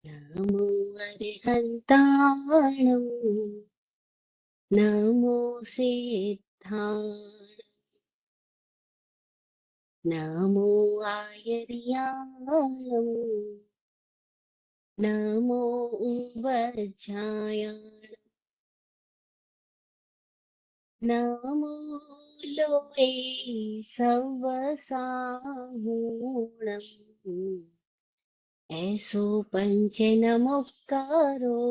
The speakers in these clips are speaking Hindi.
नमो अर्हन्ताणं नमो सिद्धाणं नमो आयर्याणं नमो उवज्रायाणं नमो लोये सवसाहूणम् ऐसो पंच नमोक्कारो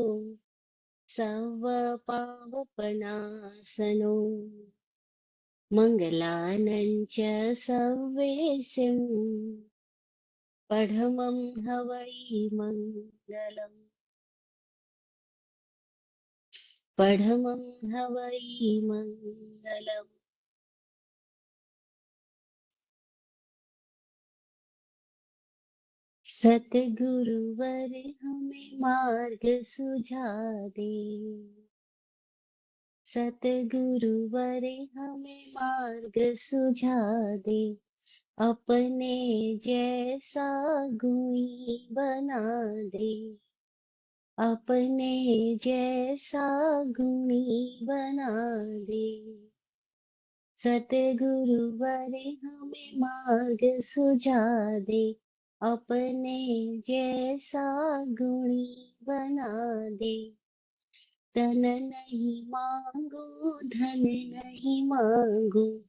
सर्वपावपनाशनो मङ्गलानं च सर्वेसिं पठमं हवै मङ्गलम् पठमं हवै मङ्गलम्। सतगुरुवर हमें मार्ग सुझा दे, सतगुरुवर हमें मार्ग सुझा दे, अपने जैसा गुणी बना दे, अपने जैसा गुणी बना दे। सतगुरुवर हमें मार्ग सुझा दे, अपने जैसा गुणी बना दे। तन नहीं मांगू धन नहीं मांगू,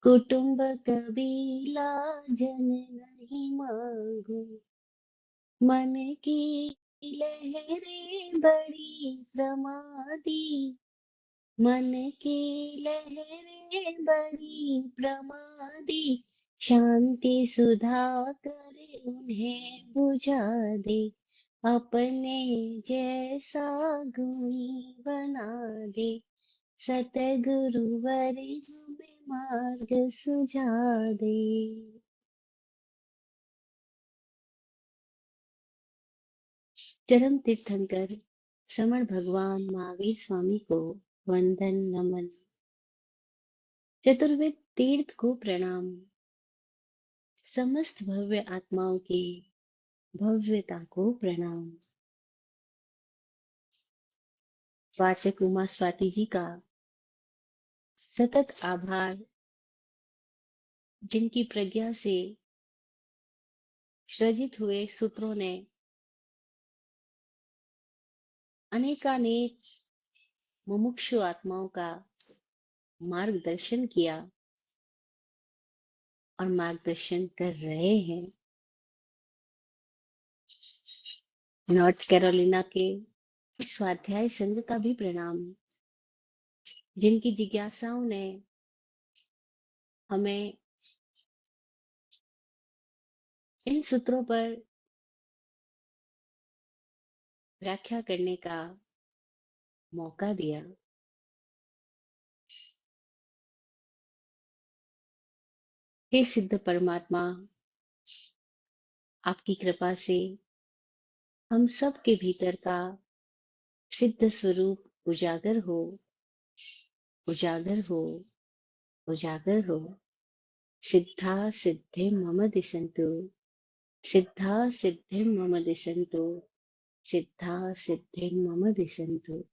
कुटुंब कबीला जन नहीं मांगू, मन की लहरें बड़ी प्रमादी, मन की लहरें बड़ी प्रमादी, शांति सुधा कर उन्हें बुझा दे, अपने जैसा गुणी बना दे। सतगुरुवर हमें मार्ग सुझा दे। चरम तीर्थंकर समण भगवान महावीर स्वामी को वंदन नमन। चतुर्वेद तीर्थ को प्रणाम। समस्त भव्य आत्माओं की भव्यता को प्रणाम। वाचक उमा स्वाति जी का सतत आभार, जिनकी प्रज्ञा से सृजित हुए सूत्रों ने अनेकानेक मुमुक्षु आत्माओं का मार्गदर्शन किया और मार्गदर्शन कर रहे हैं। नॉर्थ कैरोलिना के स्वाध्याय संघ का भी प्रणाम, जिनकी जिज्ञासाओं ने हमें इन सूत्रों पर व्याख्या करने का मौका दिया। हे सिद्ध परमात्मा, आपकी कृपा से हम सब के भीतर का सिद्ध स्वरूप उजागर हो, उजागर हो, उजागर हो। सिद्धा सिद्धि मम दिशन्तु, सिद्धा सिद्धि मम दिशन्तु, सिद्धा सिद्धि मम दिशन्तु।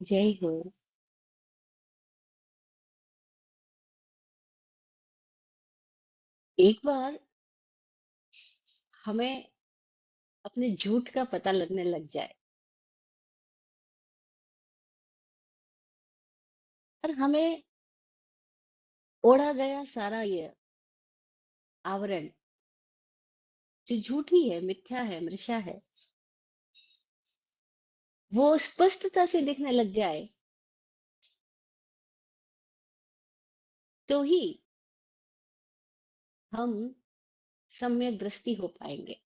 जय हो। एक बार हमें अपने झूठ का पता लगने लग जाए और हमें ओढ़ा गया सारा ये आवरण जो झूठी है, मिथ्या है, मृषा है, वो स्पष्टता से दिखने लग जाए, तो ही हम सम्यक दृष्टि हो पाएंगे।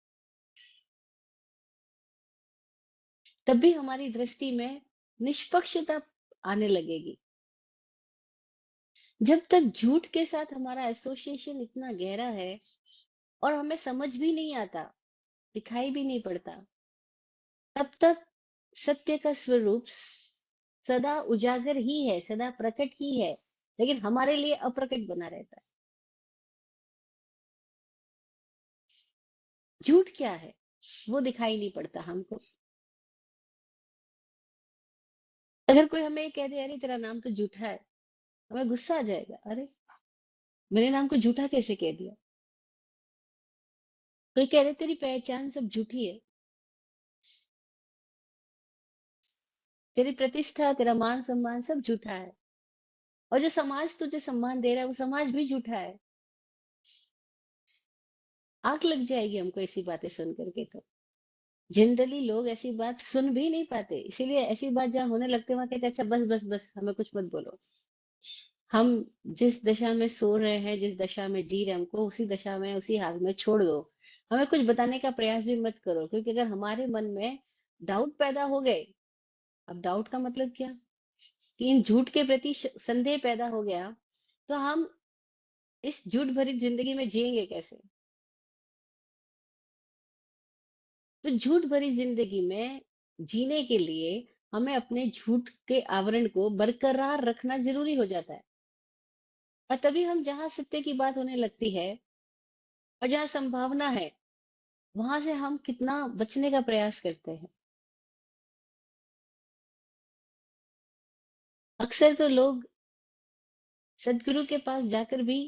तब भी हमारी दृष्टि में निष्पक्षता आने लगेगी। जब तक झूठ के साथ हमारा एसोसिएशन इतना गहरा है और हमें समझ भी नहीं आता, दिखाई भी नहीं पड़ता, तब तक सत्य का स्वरूप सदा उजागर ही है, सदा प्रकट ही है, लेकिन हमारे लिए अप्रकट बना रहता है। झूठ क्या है वो दिखाई नहीं पड़ता हमको। अगर कोई हमें ये कह दे अरे तेरा नाम तो झूठा है, हमें गुस्सा आ जाएगा, अरे मेरे नाम को झूठा कैसे कह दिया। कोई कह दे तेरी पहचान सब झूठी है, तेरी प्रतिष्ठा तेरा मान सम्मान सब झूठा है, और जो समाज तुझे सम्मान दे रहा है वो समाज भी झूठा है। आग लग जाएगी हमको ऐसी बातें सुन करके। तो जनरली लोग ऐसी बात सुन भी नहीं पाते, इसीलिए ऐसी बात जहाँ होने लगते हैं वहां कहते हैं अच्छा बस बस बस हमें कुछ मत बोलो। हम जिस दशा में सो रहे हैं, जिस दशा में जी रहे हैं, हमको उसी दशा में उसी हाल में छोड़ दो। हमें कुछ बताने का प्रयास भी मत करो, क्योंकि अगर हमारे मन में डाउट पैदा हो गए, अब डाउट का मतलब क्या, कि इन झूठ के प्रति संदेह पैदा हो गया, तो हम इस झूठ भरी जिंदगी में जिएंगे कैसे। तो झूठ भरी जिंदगी में जीने के लिए हमें अपने झूठ के आवरण को बरकरार रखना जरूरी हो जाता है। और तभी हम जहां सत्य की बात होने लगती है और जहां संभावना है, वहां से हम कितना बचने का प्रयास करते हैं। अक्सर तो लोग सदगुरु के पास जाकर भी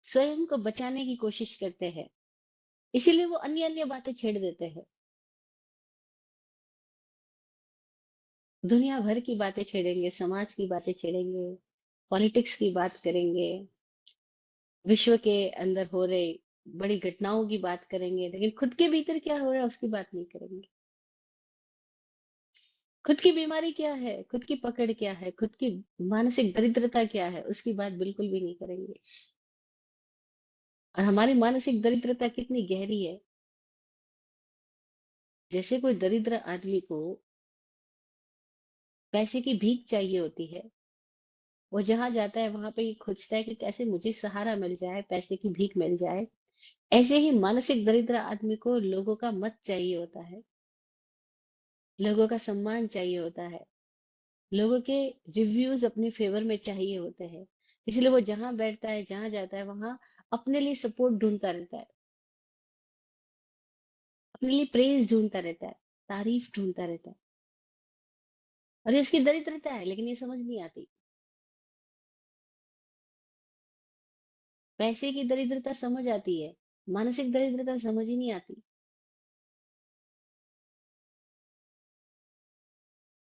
स्वयं को बचाने की कोशिश करते हैं, इसीलिए वो अन्य अन्य बातें छेड़ देते हैं। दुनिया भर की बातें छेड़ेंगे, समाज की बातें छेड़ेंगे, पॉलिटिक्स की बात करेंगे, विश्व के अंदर हो रहे बड़ी घटनाओं की बात करेंगे, लेकिन खुद के भीतर क्या हो रहा है उसकी बात नहीं करेंगे। खुद की बीमारी क्या है, खुद की पकड़ क्या है, खुद की मानसिक दरिद्रता क्या है, उसकी बात बिल्कुल भी नहीं करेंगे। और हमारी मानसिक दरिद्रता कितनी गहरी है। जैसे कोई दरिद्र आदमी को पैसे की भीख चाहिए होती है, वो जहां जाता है वहां पे ये खोजता है कि कैसे मुझे सहारा मिल जाए, पैसे की भीख मिल जाए। ऐसे ही मानसिक दरिद्र आदमी को लोगों का मत चाहिए होता है, लोगों का सम्मान चाहिए होता है, लोगों के रिव्यूज अपने फेवर में चाहिए होते हैं। इसलिए वो जहां बैठता है, जहां जाता है, वहां अपने लिए सपोर्ट ढूंढता रहता है, अपने लिए प्रेज ढूंढता रहता है, तारीफ ढूंढता रहता है। और ये उसकी दरिद्रता है, लेकिन ये समझ नहीं आती। पैसे की दरिद्रता समझ आती है, मानसिक दरिद्रता समझ ही नहीं आती।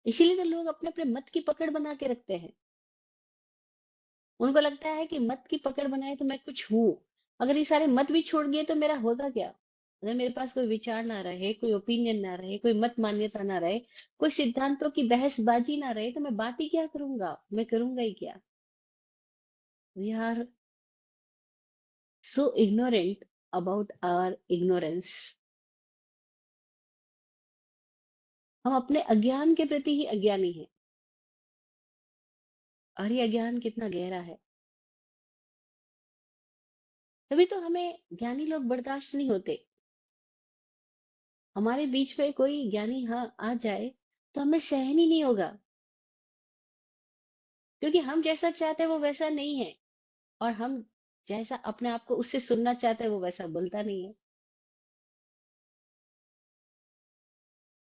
इसीलिए तो लोग अपने अपने मत की पकड़ बना के रखते हैं। उनको लगता है कि मत की पकड़ बनाए तो मैं कुछ हूं। अगर ये सारे मत भी छोड़ दिए तो मेरा होगा क्या। अगर मेरे पास कोई विचार ना रहे, कोई ओपिनियन ना रहे, कोई मत मान्यता ना रहे, कोई सिद्धांतों की बहसबाजी ना रहे, तो मैं बात ही क्या करूंगा, मैं करूंगा ही क्या। We are so ignorant about our ignorance. हम अपने अज्ञान के प्रति ही अज्ञानी हैं। और ये अज्ञान कितना गहरा है। तभी तो हमें ज्ञानी लोग बर्दाश्त नहीं होते। हमारे बीच में कोई ज्ञानी हाँ आ जाए तो हमें सहन ही नहीं होगा, क्योंकि हम जैसा चाहते हैं वो वैसा नहीं है। और हम जैसा अपने आप को उससे सुनना चाहते हैं वो वैसा बोलता नहीं है।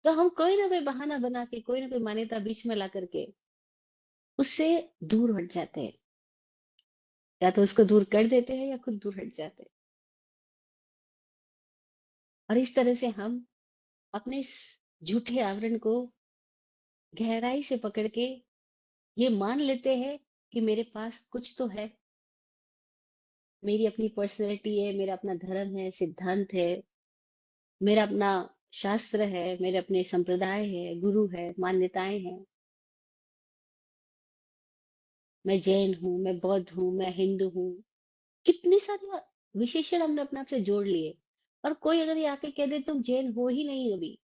तो हम कोई ना कोई बहाना बना के, कोई ना कोई मान्यता बीच में ला करके उससे दूर हट जाते हैं। या तो उसको दूर कर देते हैं या खुद दूर हट जाते हैं। और इस तरह से हम अपने इस झूठे आवरण को गहराई से पकड़ के ये मान लेते हैं कि मेरे पास कुछ तो है, मेरी अपनी पर्सनैलिटी है, मेरा अपना धर्म है, सिद्धांत है, मेरा अपना शास्त्र है, मेरे अपने संप्रदाय है, गुरु है, मान्यताएं हैं। मैं जैन हूँ, मैं बौद्ध हूँ, मैं हिंदू हूँ। कितनी सारी विशेषण हमने अपने आप से जोड़ लिए। और कोई अगर ये आके कह दे तुम जैन हो ही नहीं अभी,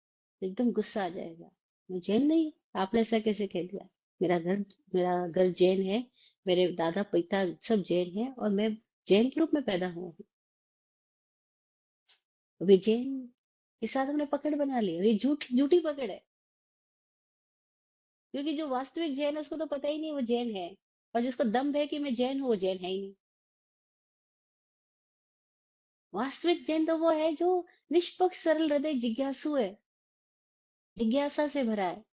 तो एकदम गुस्सा आ जाएगा। मैं जैन नहीं, आपने ऐसा कैसे कह दिया। मेरा घर मेरा घर जैन है, मेरे दादा पिता सब जैन हैं, और मैं जैन के रूप में पैदा हुआ हूँ। अभी जैन के साथ हमने पकड़ बना ली, और ये झूठी पकड़ है। क्योंकि जो वास्तविक जैन है उसको तो पता ही नहीं वो जैन है। और जिसको दम्भ है कि मैं जैन हूँ, वो जैन है ही नहीं। वास्तविक जैन तो वो है जो निष्पक्ष सरल हृदय जिज्ञासु है, जिज्ञासा से भरा है,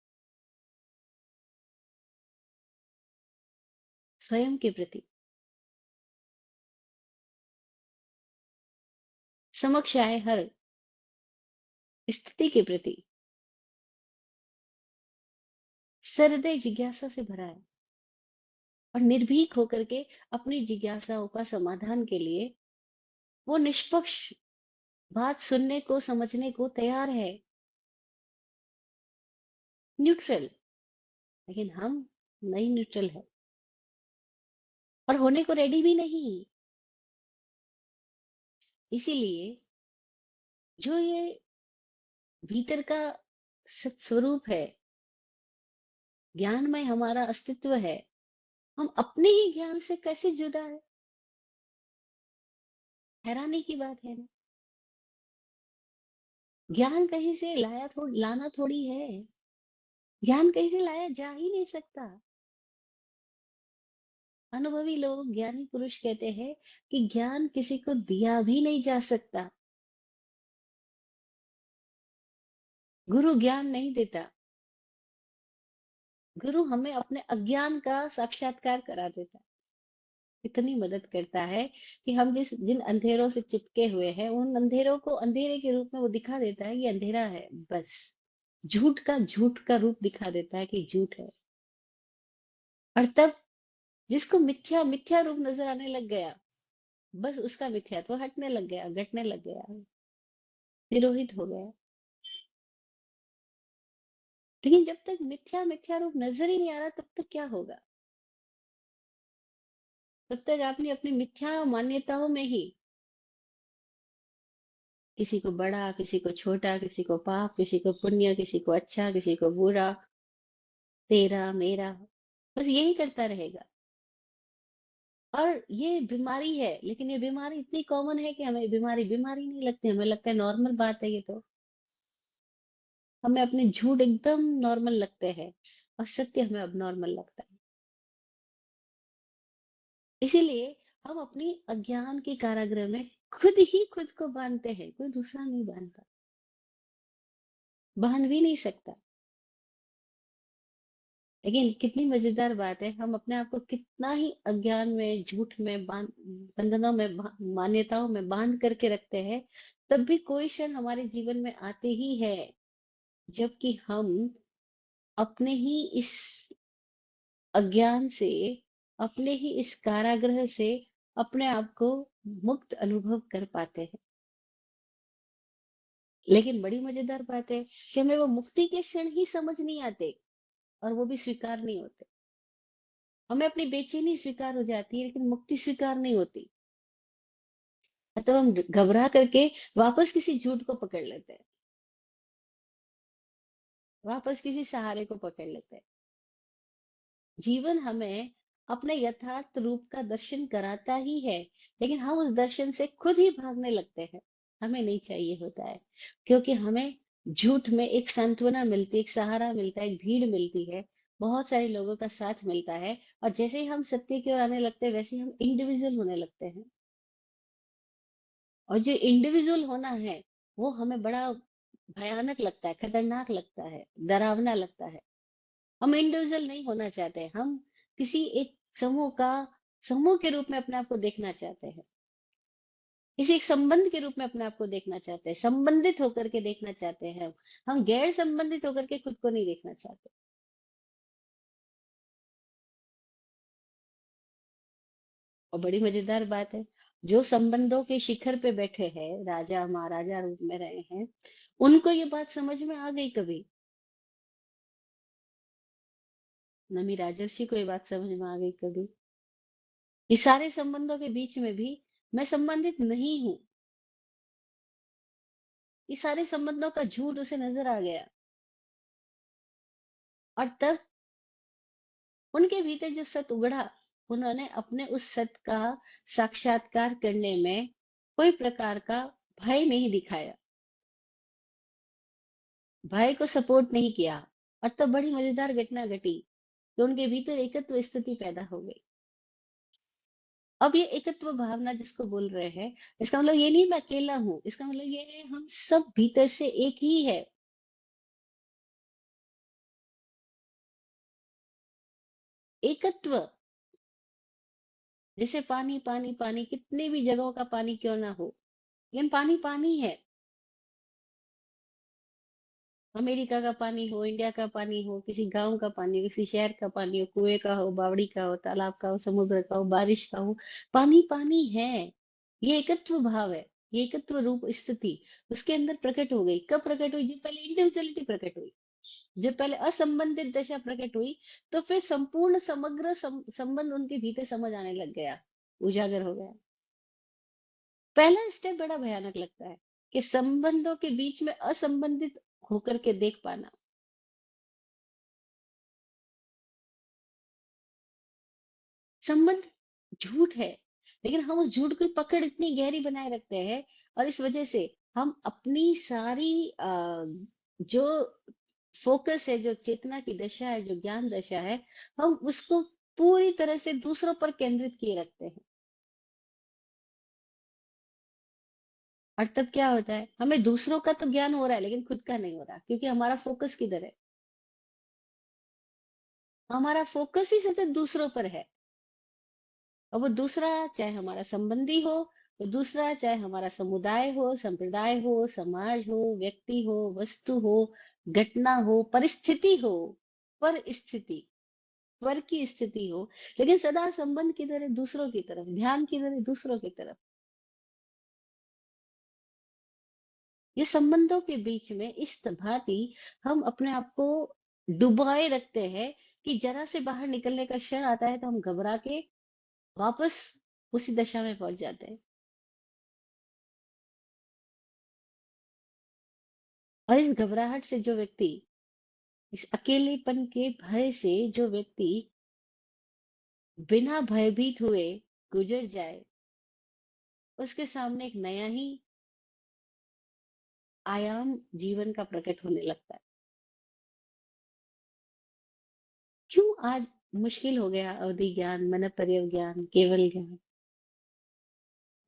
स्वयं के प्रति, समक्ष आए हर स्थिति के प्रति सहृदय जिज्ञासा से भरा है, और निर्भीक होकर के अपनी जिज्ञासाओं का समाधान के लिए वो निष्पक्ष बात सुनने को, समझने को तैयार है, न्यूट्रल। लेकिन हम नहीं न्यूट्रल है, और होने को रेडी भी नहीं। इसीलिए जो ये भीतर का स्वरूप है, ज्ञानमय हमारा अस्तित्व है, हम अपने ही ज्ञान से कैसे जुदा है? हैरानी की बात है ना। ज्ञान कहीं से लाना थोड़ी है, ज्ञान कहीं से लाया जा ही नहीं सकता। अनुभवी लोग, ज्ञानी पुरुष कहते हैं कि ज्ञान किसी को दिया भी नहीं जा सकता। गुरु ज्ञान नहीं देता, गुरु हमें अपने अज्ञान का साक्षात्कार करा देता है। इतनी मदद करता है कि हम जिन अंधेरों से चिपके हुए हैं, उन अंधेरों को अंधेरे के रूप में वो दिखा देता है, ये अंधेरा है बस। झूठ का रूप दिखा देता है कि झूठ है। और तब जिसको मिथ्या मिथ्या रूप नजर आने लग गया, बस उसका मिथ्यात्व हटने लग गया, घटने लग गया, तिरोहित हो गया। लेकिन जब तक मिथ्या मिथ्या रूप नजर ही नहीं आ रहा, तब तक क्या होगा? तब तक आपने अपनी मिथ्या मान्यताओं में ही किसी को बड़ा, किसी को छोटा, किसी को पाप, किसी को पुण्य, किसी को अच्छा, किसी को बुरा, तेरा मेरा, बस यही करता रहेगा। और ये बीमारी है, लेकिन ये बीमारी इतनी कॉमन है कि हमें बीमारी बीमारी नहीं लगती, हमें लगता है नॉर्मल बात है ये तो। हमें अपने झूठ एकदम नॉर्मल लगते हैं, और सत्य हमें अब नॉर्मल लगता है। इसीलिए हम अपनी अज्ञान के कारागृह में खुद ही खुद को बांधते हैं, कोई दूसरा नहीं बांधता, बांध भी नहीं सकता। लेकिन कितनी मजेदार बात है, हम अपने आप को कितना ही अज्ञान में, झूठ में, बंधनों में, मान्यताओं में बांध करके रखते हैं, तब भी कोई क्षण हमारे जीवन में आते ही है जबकि हम अपने ही इस अज्ञान से, अपने ही इस कारागृह से अपने आप को मुक्त अनुभव कर पाते हैं। लेकिन बड़ी मजेदार बात है कि हमें वो मुक्ति के क्षण ही समझ नहीं आते, और वो भी स्वीकार नहीं होते। हमें अपनी बेचैनी स्वीकार हो जाती है, लेकिन मुक्ति स्वीकार नहीं होती। तो हम घबरा करके वापस किसी झूठ को पकड़ लेते हैं, वापस किसी सहारे को पकड़ लेते हैं। जीवन हमें अपने यथार्थ रूप का दर्शन कराता ही है, लेकिन हम उस दर्शन से खुद ही भागने लगते हैं। हमें नहीं चाहिए होता है, क्योंकि हमें झूठ में एक सांत्वना मिलती है, एक सहारा मिलता है, एक भीड़ मिलती है, बहुत सारे लोगों का साथ मिलता है। और जैसे ही हम सत्य की ओर आने लगते हैं, वैसे ही हम इंडिविजुअल होने लगते हैं। और जो इंडिविजुअल होना है, वो हमें बड़ा भयानक लगता है, खतरनाक लगता है, डरावना लगता है। हम इंडिविजुअल नहीं होना चाहते, हम किसी एक समूह के रूप में अपने आप को देखना चाहते हैं, किसी एक संबंध के रूप में अपने आप को देखना चाहते हैं, संबंधित होकर के देखना चाहते हैं। हम गैर संबंधित होकर के खुद को नहीं देखना चाहते। और बड़ी मजेदार बात है, जो संबंधों के शिखर पे बैठे हैं, राजा महाराजा रूप में रहे हैं, उनको ये बात समझ में आ गई कभी। नमी राजर्षि को ये बात समझ में आ गई कभी, ये सारे संबंधों के बीच में भी मैं संबंधित नहीं हूँ। ये सारे संबंधों का झूठ उसे नजर आ गया, और तब उनके भीतर जो सत उगड़ा, उन्होंने अपने उस सत का साक्षात्कार करने में कोई प्रकार का भय नहीं दिखाया, भय को सपोर्ट नहीं किया। और तब बड़ी मजेदार घटना घटी कि उनके भीतर एकत्व स्थिति पैदा हो गई। अब ये एकत्व भावना जिसको बोल रहे हैं, इसका मतलब ये नहीं मैं अकेला हूँ, इसका मतलब ये है हम सब भीतर से एक ही है। एकत्व, जैसे पानी पानी पानी, कितने भी जगहों का पानी क्यों ना हो, लेकिन पानी पानी है। अमेरिका का पानी हो, इंडिया का पानी हो, किसी गांव का पानी हो, किसी शहर का पानी हो, कुएं का हो, बावड़ी का हो, तालाब का हो, समुद्र का हो, बारिश का हो, पानी पानी है। ये एकत्व भाव है, ये एकत्व रूप स्थिति उसके अंदर प्रकट हो गई। कब प्रकट हुई? जब पहले इंडिविजुअलिटी प्रकट हुई, जब पहले असंबंधित दशा प्रकट हुई, तो फिर संपूर्ण समग्र संबंध उनके भीतर समझ आने लग गया, उजागर हो गया। पहला स्टेप बड़ा भयानक लगता है कि संबंधों के बीच में असंबंधित होकर के देख पाना। संबंध झूठ है, लेकिन हम उस झूठ की पकड़ इतनी गहरी बनाए रखते हैं, और इस वजह से हम अपनी सारी जो फोकस है, जो चेतना की दशा है, जो ज्ञान दशा है, हम उसको पूरी तरह से दूसरों पर केंद्रित किए रखते हैं। और तब क्या होता है, हमें दूसरों का तो ज्ञान हो रहा है लेकिन खुद का नहीं हो रहा, क्योंकि हमारा फोकस किधर है? हमारा फोकस ही सतत दूसरों पर है। और वो दूसरा चाहे हमारा संबंधी हो, वो दूसरा चाहे हमारा समुदाय हो, संप्रदाय हो, समाज हो, व्यक्ति हो, वस्तु हो, घटना हो, परिस्थिति हो, पर स्थिति, पर की स्थिति हो, लेकिन सदा संबंध किधर है? दूसरों की तरफ, ध्यान किधर है? दूसरों की तरफ। ये संबंधों के बीच में इस भांति हम अपने आप को डुबाए रखते हैं कि जरा से बाहर निकलने का क्षण आता है तो हम घबरा के वापस उसी दशा में पहुंच जाते हैं। और इस घबराहट से जो व्यक्ति, इस अकेलेपन के भय से जो व्यक्ति बिना भयभीत हुए गुजर जाए, उसके सामने एक नया ही आयाम जीवन का प्रकट होने लगता है। क्यों आज मुश्किल हो गया अवधि ज्ञान, मन ज्ञान, केवल ज्ञान?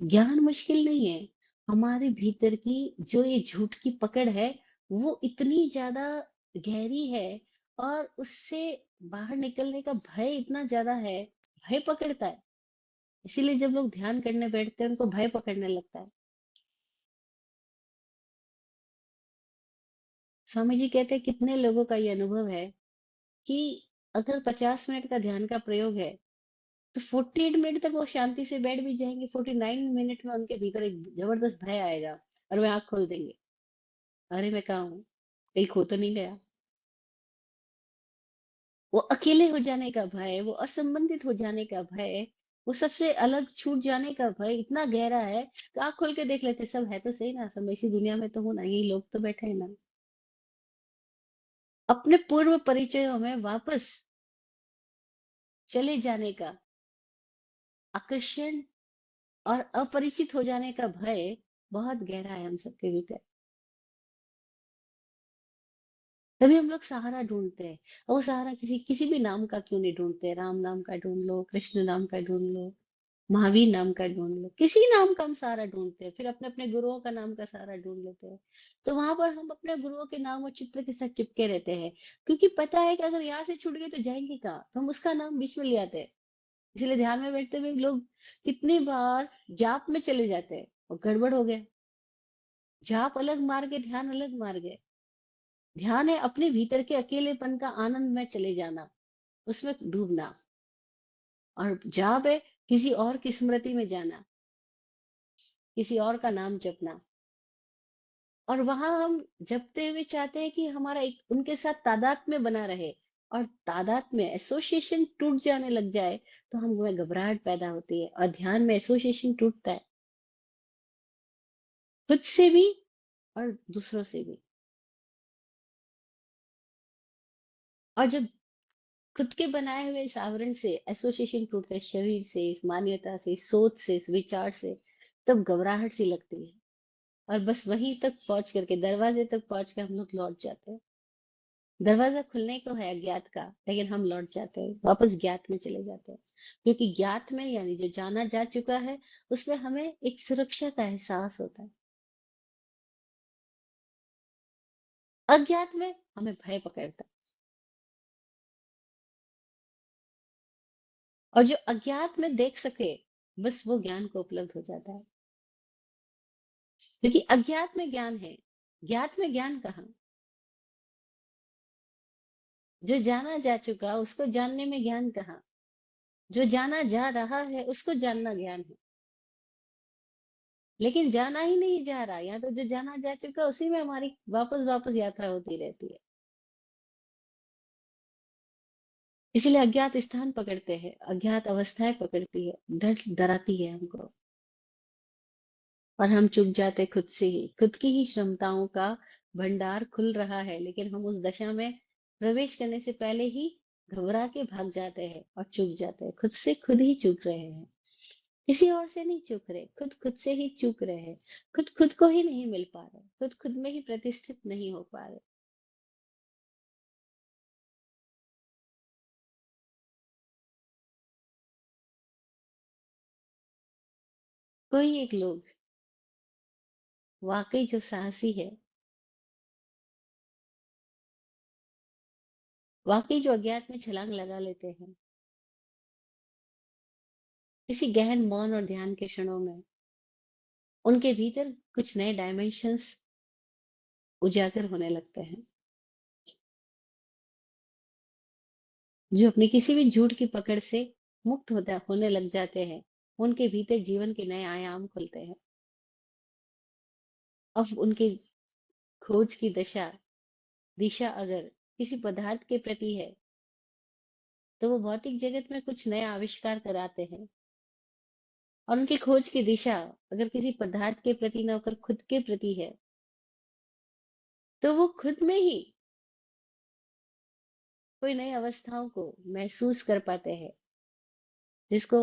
ज्ञान मुश्किल नहीं है, हमारे भीतर की जो ये झूठ की पकड़ है, वो इतनी ज्यादा गहरी है, और उससे बाहर निकलने का भय इतना ज्यादा है, भय पकड़ता है। इसीलिए जब लोग ध्यान करने बैठते हैं उनको भय पकड़ने लगता है। स्वामी जी कहते हैं कितने लोगों का ये अनुभव है कि अगर 50 मिनट का ध्यान का प्रयोग है, तो 48 मिनट तक वो शांति से बैठ भी जाएंगे, 49 मिनट में उनके भीतर एक जबरदस्त भय आएगा, और वे आंख खोल देंगे, अरे मैं कहाँ हूँ, कहीं खो तो नहीं गया। वो अकेले हो जाने का भय, वो असंबंधित हो जाने का भय, वो सबसे अलग छूट जाने का भय इतना गहरा है कि आंख खोल के देख लेते, सब है तो सही ना, सब मैं इसी दुनिया में तो हूँ ना, यही लोग तो बैठे हैं ना। अपने पूर्व परिचयों में वापस चले जाने का आकर्षण और अपरिचित हो जाने का भय बहुत गहरा है हम सबके भीतर। तभी हम लोग सहारा ढूंढते हैं, और वो सहारा किसी किसी भी नाम का क्यों नहीं ढूंढते? राम नाम का ढूंढ लो, कृष्ण नाम का ढूंढ लो, महावीर नाम का ढूंढ लो, किसी नाम का हम सहारा ढूंढते हैं, फिर अपने अपने गुरुओं का नाम का सहारा ढूंढ लेते हैं। तो वहां पर हम अपने गुरुओं के नाम और चित्र के साथ चिपके रहते हैं, क्योंकि पता है कि अगर यहाँ से छूट गए तो जाएंगे कहाँ, तो हम उसका नाम बीच में ले आते हैं। इसलिए ध्यान में बैठते हुए लोग कितनी बार जाप में चले जाते हैं और गड़बड़ हो गया। जाप अलग मार्ग है, ध्यान अलग मार्ग है। ध्यान है अपने भीतर के अकेलेपन का आनंद में चले जाना, उसमें डूबना। और जाप है किसी और की स्मृति में जाना, किसी और का नाम जपना। और वहां हम जपते हुए चाहते हैं कि हमारा एक उनके साथ तादाद में बना रहे, और तादाद में एसोसिएशन टूट जाने लग जाए तो हमें घबराहट पैदा होती है, और ध्यान में एसोसिएशन टूटता है, खुद से भी और दूसरों से भी। और जब खुद के बनाए हुए इस आवरण से एसोसिएशन टूटता है, शरीर से, इस मान्यता से, इस सोच से, इस विचार से, तब घबराहट सी लगती है। और बस वहीं तक पहुंच करके, दरवाजे तक पहुंच के हम लोग लौट जाते हैं। दरवाजा खुलने को है अज्ञात का, लेकिन हम लौट जाते हैं, वापस ज्ञात में चले जाते हैं। क्योंकि ज्ञात में यानी जो जाना जा चुका है, उसमें हमें एक सुरक्षा का एहसास होता है। अज्ञात में हमें भय पकड़ता है। और जो अज्ञात में देख सके, बस वो ज्ञान को उपलब्ध हो जाता है। क्योंकि अज्ञात में ज्ञान है, ज्ञात में ज्ञान कहाँ। जो जाना जा चुका उसको जानने में ज्ञान कहाँ। जो जाना जा रहा है उसको जानना ज्ञान है। लेकिन जाना ही नहीं जा रहा, यहाँ तो जो जाना जा चुका उसी में हमारी वापस वापस यात्रा होती रहती है। इसीलिए अज्ञात स्थान पकड़ते हैं, अज्ञात अवस्थाएं पकड़ती है, डर डराती है हमको। और हम चुक जाते खुद से ही, खुद की ही क्षमताओं का भंडार खुल रहा है, लेकिन हम उस दशा में प्रवेश करने से पहले ही घबरा के भाग जाते हैं और चूक जाते हैं। खुद से खुद ही चूक रहे हैं, किसी और से नहीं चूक रहे, खुद खुद से ही चूक रहे हैं। खुद खुद को ही नहीं मिल पा रहे, खुद खुद में ही प्रतिष्ठित नहीं हो पा रहे। कोई एक लोग वाकई जो साहसी है, वाकई जो अज्ञात में छलांग लगा लेते हैं, किसी गहन मौन और ध्यान के क्षणों में उनके भीतर कुछ नए डायमेंशंस उजागर होने लगते हैं। जो अपनी किसी भी झूठ की पकड़ से मुक्त होने लग जाते हैं, उनके भीतर जीवन के नए आयाम खुलते हैं। अब उनकी खोज की दिशा अगर किसी पदार्थ के प्रति है, तो वो भौतिक जगत में कुछ नया आविष्कार कराते हैं। और उनकी खोज की दिशा अगर किसी पदार्थ के प्रति न होकर खुद के प्रति है, तो वो खुद में ही कोई नई अवस्थाओं को महसूस कर पाते हैं, जिसको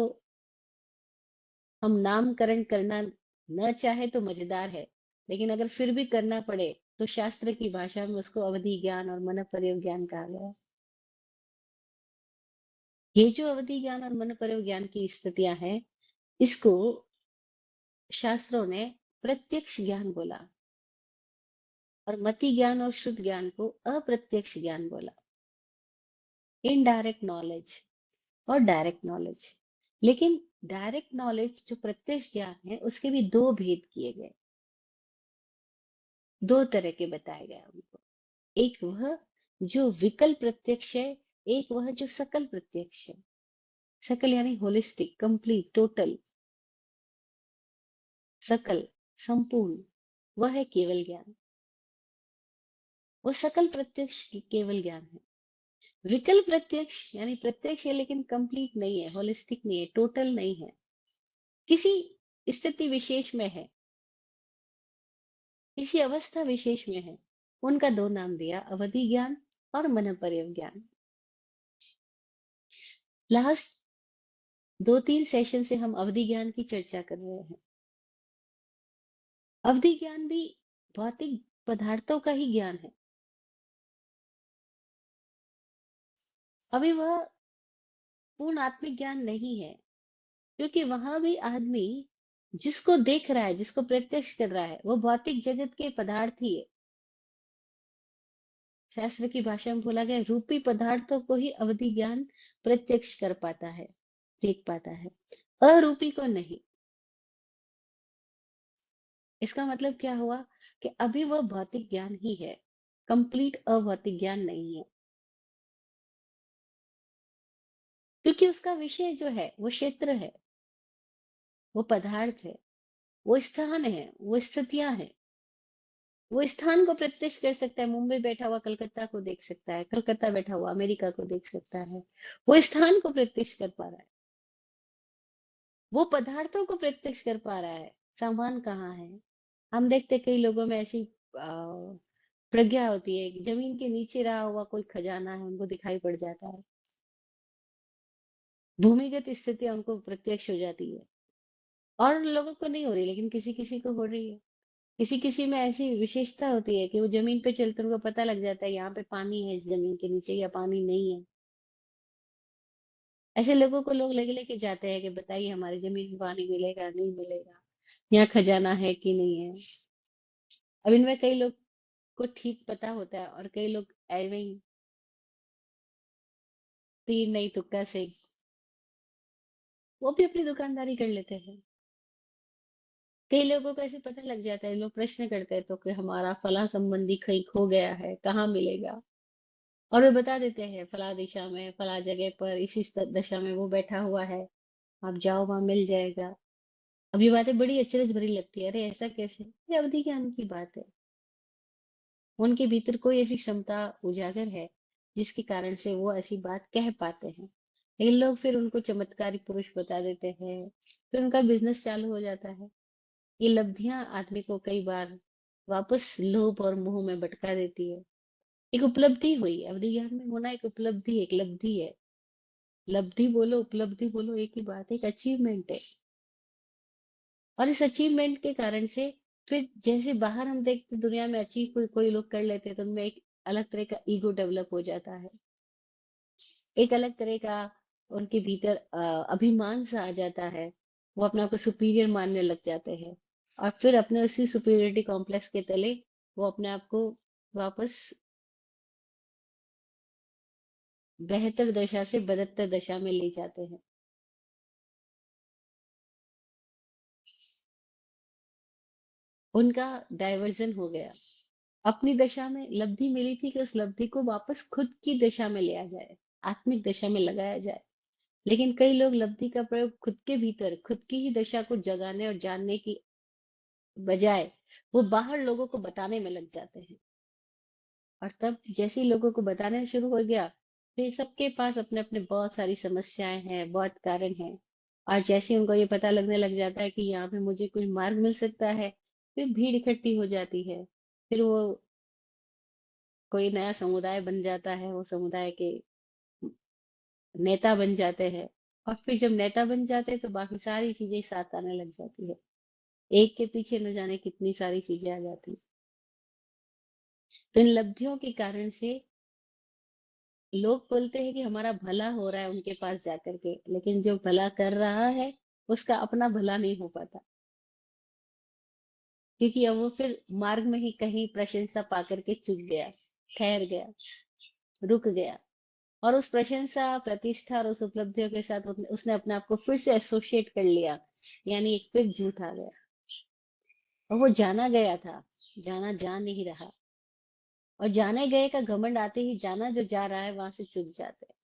हम नामकरण करना न चाहे तो मजेदार है, लेकिन अगर फिर भी करना पड़े तो शास्त्र की भाषा में उसको अवधि ज्ञान और मनःपरक ज्ञान कहा गया है। ये जो अवधि ज्ञान और मनःपरक ज्ञान की स्थितियां हैं, इसको शास्त्रों ने प्रत्यक्ष ज्ञान बोला, और मति ज्ञान और शुद्ध ज्ञान को अप्रत्यक्ष ज्ञान बोला। इनडायरेक्ट नॉलेज और डायरेक्ट नॉलेज। लेकिन डायरेक्ट नॉलेज जो प्रत्यक्ष ज्ञान है, उसके भी दो भेद किए गए, दो तरह के बताए गए हमको। एक वह जो विकल प्रत्यक्ष है, एक वह जो सकल प्रत्यक्ष है। सकल यानी होलिस्टिक, कंप्लीट, टोटल, सकल, संपूर्ण, वह है केवल ज्ञान। वो सकल प्रत्यक्ष केवल ज्ञान है। विकल प्रत्यक्ष यानी प्रत्यक्ष है लेकिन कंप्लीट नहीं है, होलिस्टिक नहीं है, टोटल नहीं है, किसी स्थिति विशेष में है, किसी अवस्था विशेष में है। उनका दो नाम दिया, अवधि ज्ञान और मनःपरक ज्ञान। लास्ट 2-3 सेशन से हम अवधि ज्ञान की चर्चा कर रहे हैं। अवधि ज्ञान भी भौतिक पदार्थों का ही ज्ञान है। अभी वह पूर्ण आत्मिक ज्ञान नहीं है, क्योंकि वहां भी आदमी जिसको देख रहा है, जिसको प्रत्यक्ष कर रहा है, वो भौतिक जगत के पदार्थ ही है। शास्त्र की भाषा में बोला गया, रूपी पदार्थों को ही अवधि ज्ञान प्रत्यक्ष कर पाता है, देख पाता है, अरूपी को नहीं। इसका मतलब क्या हुआ कि अभी वह भौतिक ज्ञान ही है, कंप्लीट अभौतिक ज्ञान नहीं है। क्योंकि उसका विषय जो है वो क्षेत्र है, वो पदार्थ है, वो स्थान है, वो स्थितियां हैं। वो स्थान को प्रत्यक्ष कर सकता है, मुंबई बैठा हुआ कलकत्ता को देख सकता है, कलकत्ता बैठा हुआ अमेरिका को देख सकता है। वो स्थान को प्रत्यक्ष कर पा रहा है, वो पदार्थों को प्रत्यक्ष कर पा रहा है। सामान कहाँ है। हम देखते कई लोगों में ऐसी प्रज्ञा होती है कि जमीन के नीचे रहा हुआ कोई खजाना है, उनको दिखाई पड़ जाता है। भूमिगत स्थिति उनको प्रत्यक्ष हो जाती है। और लोगों को नहीं हो रही, लेकिन किसी किसी को हो रही है। किसी किसी में ऐसी विशेषता होती है कि वो जमीन पे चलते उनको पता लग जाता है यहाँ पे पानी है, इस जमीन के नीचे या पानी नहीं है। ऐसे लोगों को लोग लेके लेके जाते हैं कि बताइए हमारी जमीन में पानी मिलेगा नहीं मिलेगा, यहाँ खजाना है कि नहीं है। अब इनमें कई लोग को ठीक पता होता है और कई लोग ऐਵੇਂ ही तीर नहीं तुक्का से वो भी अपनी दुकानदारी कर लेते हैं। कई लोगों को ऐसे पता लग जाता है, लोग प्रश्न करते हैं तो कि हमारा फला संबंधी कहीं खो गया है, कहाँ मिलेगा। और वे बता देते हैं फला दिशा में फला जगह पर इसी दशा में वो बैठा हुआ है, आप जाओ वहां मिल जाएगा। अब ये बातें बड़ी अचरज भरी लगती है, अरे ऐसा कैसे, ये अवधि ज्ञान की बात है। उनके भीतर कोई ऐसी क्षमता उजागर है जिसके कारण से वो ऐसी बात कह पाते हैं। लेकिन लोग फिर उनको चमत्कारी पुरुष बता देते हैं, फिर उनका बिजनेस चालू हो जाता है। ये लब्धियां आदमी को कई बार वापस लोभ और मोह में भटका देती है। एक उपलब्धि हुई, अवधि ज्ञान में होना एक उपलब्धि, एक लब्धि है। लब्धि बोलो उपलब्धि बोलो एक ही बात है, एक अचीवमेंट है। और इस अचीवमेंट के कारण से फिर जैसे बाहर हम देखते दुनिया में अचीव कोई लोग कर लेते हैं तो उनमें एक अलग तरह का ईगो डेवलप हो जाता है। एक अलग तरह का उनके भीतर अभिमान सा आ जाता है। वो अपने आप को सुपीरियर मानने लग जाते हैं और फिर अपने उसी सुपीरियरिटी कॉम्प्लेक्स के तले वो अपने आप को वापस बेहतर दशा से बदतर दशा में ले जाते हैं। उनका डाइवर्जन हो गया। अपनी दशा में लब्धि मिली थी कि उस लब्धि को वापस खुद की दशा में लिया जाए, आत्मिक दशा में लगाया जाए। लेकिन कई लोग लब्धि का प्रयोग खुद के भीतर खुद की ही दशा को जगाने और जानने की बजाय वो बाहर लोगों को बताने में लग जाते हैं। और तब जैसे ही लोगों को बताना शुरू हो गया, फिर सबके पास अपने अपने बहुत सारी समस्याएं हैं, बहुत कारण हैं। और जैसे ही उनको ये पता लगने लग जाता है कि यहाँ पे मुझे कुछ मार्ग मिल सकता है, फिर भीड़ इकट्ठी हो जाती है। फिर वो कोई नया समुदाय बन जाता है, वो समुदाय के नेता बन जाते हैं। और फिर जब नेता बन जाते हैं तो बाकी सारी चीजें साथ आने लग जाती है। एक के पीछे न जाने कितनी सारी चीजें आ जाती हैं। तो इन लब्धियों के कारण से लोग बोलते हैं कि हमारा भला हो रहा है उनके पास जाकर के, लेकिन जो भला कर रहा है उसका अपना भला नहीं हो पाता। क्योंकि अब वो फिर मार्ग में ही कहीं प्रशंसा पा करके चुक गया, ठहर गया, रुक गया। और उस प्रशंसा प्रतिष्ठा और उस उपलब्धियों के साथ उसने अपने आप को फिर से एसोसिएट कर लिया, यानी एक फिर झूठ आ गया। और वो जाना गया था, जाना जा नहीं रहा। और जाने गए का घमंड आते ही जाना जो जा रहा है वहां से चुक जाते हैं।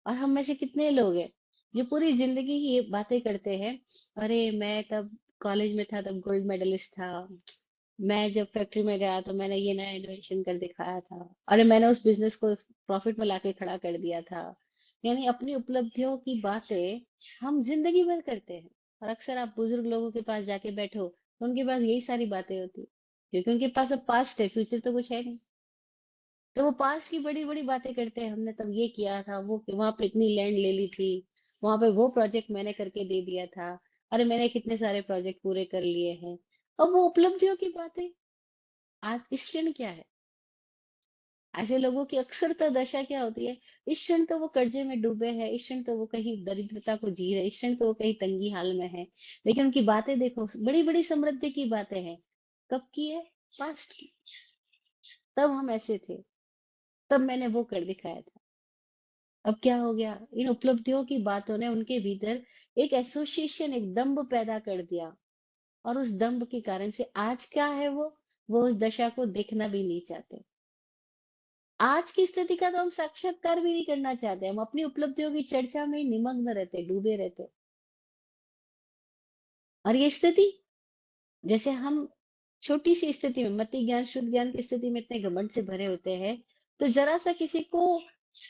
और हम में से कितने लोग हैं जो पूरी जिंदगी ही ये बातें करते हैं, अरे मैं तब कॉलेज में था तब गोल्ड मेडलिस्ट था, मैं जब फैक्ट्री में गया तो मैंने ये नया इन्वेंशन कर दिखाया था, अरे मैंने उस बिजनेस को प्रॉफिट में लाके खड़ा कर दिया था। यानी अपनी उपलब्धियों की बातें हम जिंदगी भर करते हैं। और अक्सर आप बुजुर्ग लोगों के पास जाके बैठो तो उनके पास यही सारी बातें होती है, क्योंकि उनके पास अब पास्ट है, फ्यूचर तो कुछ है नहीं। तो वो पास की बड़ी बड़ी बातें करते हैं, हमने तब ये किया था, वो वहां पे इतनी लैंड ले ली थी, वहां पे वो प्रोजेक्ट मैंने करके दे दिया था, अरे मैंने कितने सारे प्रोजेक्ट पूरे कर लिए हैं। अब वो उपलब्धियों की बातें, आज इस क्षण क्या है। ऐसे लोगों की अक्सरतः दशा क्या होती है, इस क्षण तो वो कर्जे में डूबे हैं, इस क्षण तो वो कहीं दरिद्रता को जी रहे, इस क्षण तो वो कहीं तंगी हाल में है। लेकिन उनकी बातें देखो, बड़ी बड़ी समृद्धि की बातें हैं। कब की है, पास्ट की। तब हम ऐसे थे, तब मैंने वो कर दिखाया था। अब क्या हो गया, इन उपलब्धियों की बातों ने उनके भीतर एक एसोसिएशन, एक दंभ पैदा कर दिया। और उस दंभ के कारण से आज क्या है, वो उस दशा को देखना भी नहीं चाहते। आज की स्थिति का तो हम साक्षात्कार भी नहीं करना चाहते, हम अपनी उपलब्धियों की चर्चा में ही निमग्न रहते, डूबे रहते। और ये स्थिति, जैसे हम छोटी सी स्थिति में मति ज्ञान शुद्ध ज्ञान की स्थिति में इतने घमंड से भरे होते हैं, तो जरा सा किसी को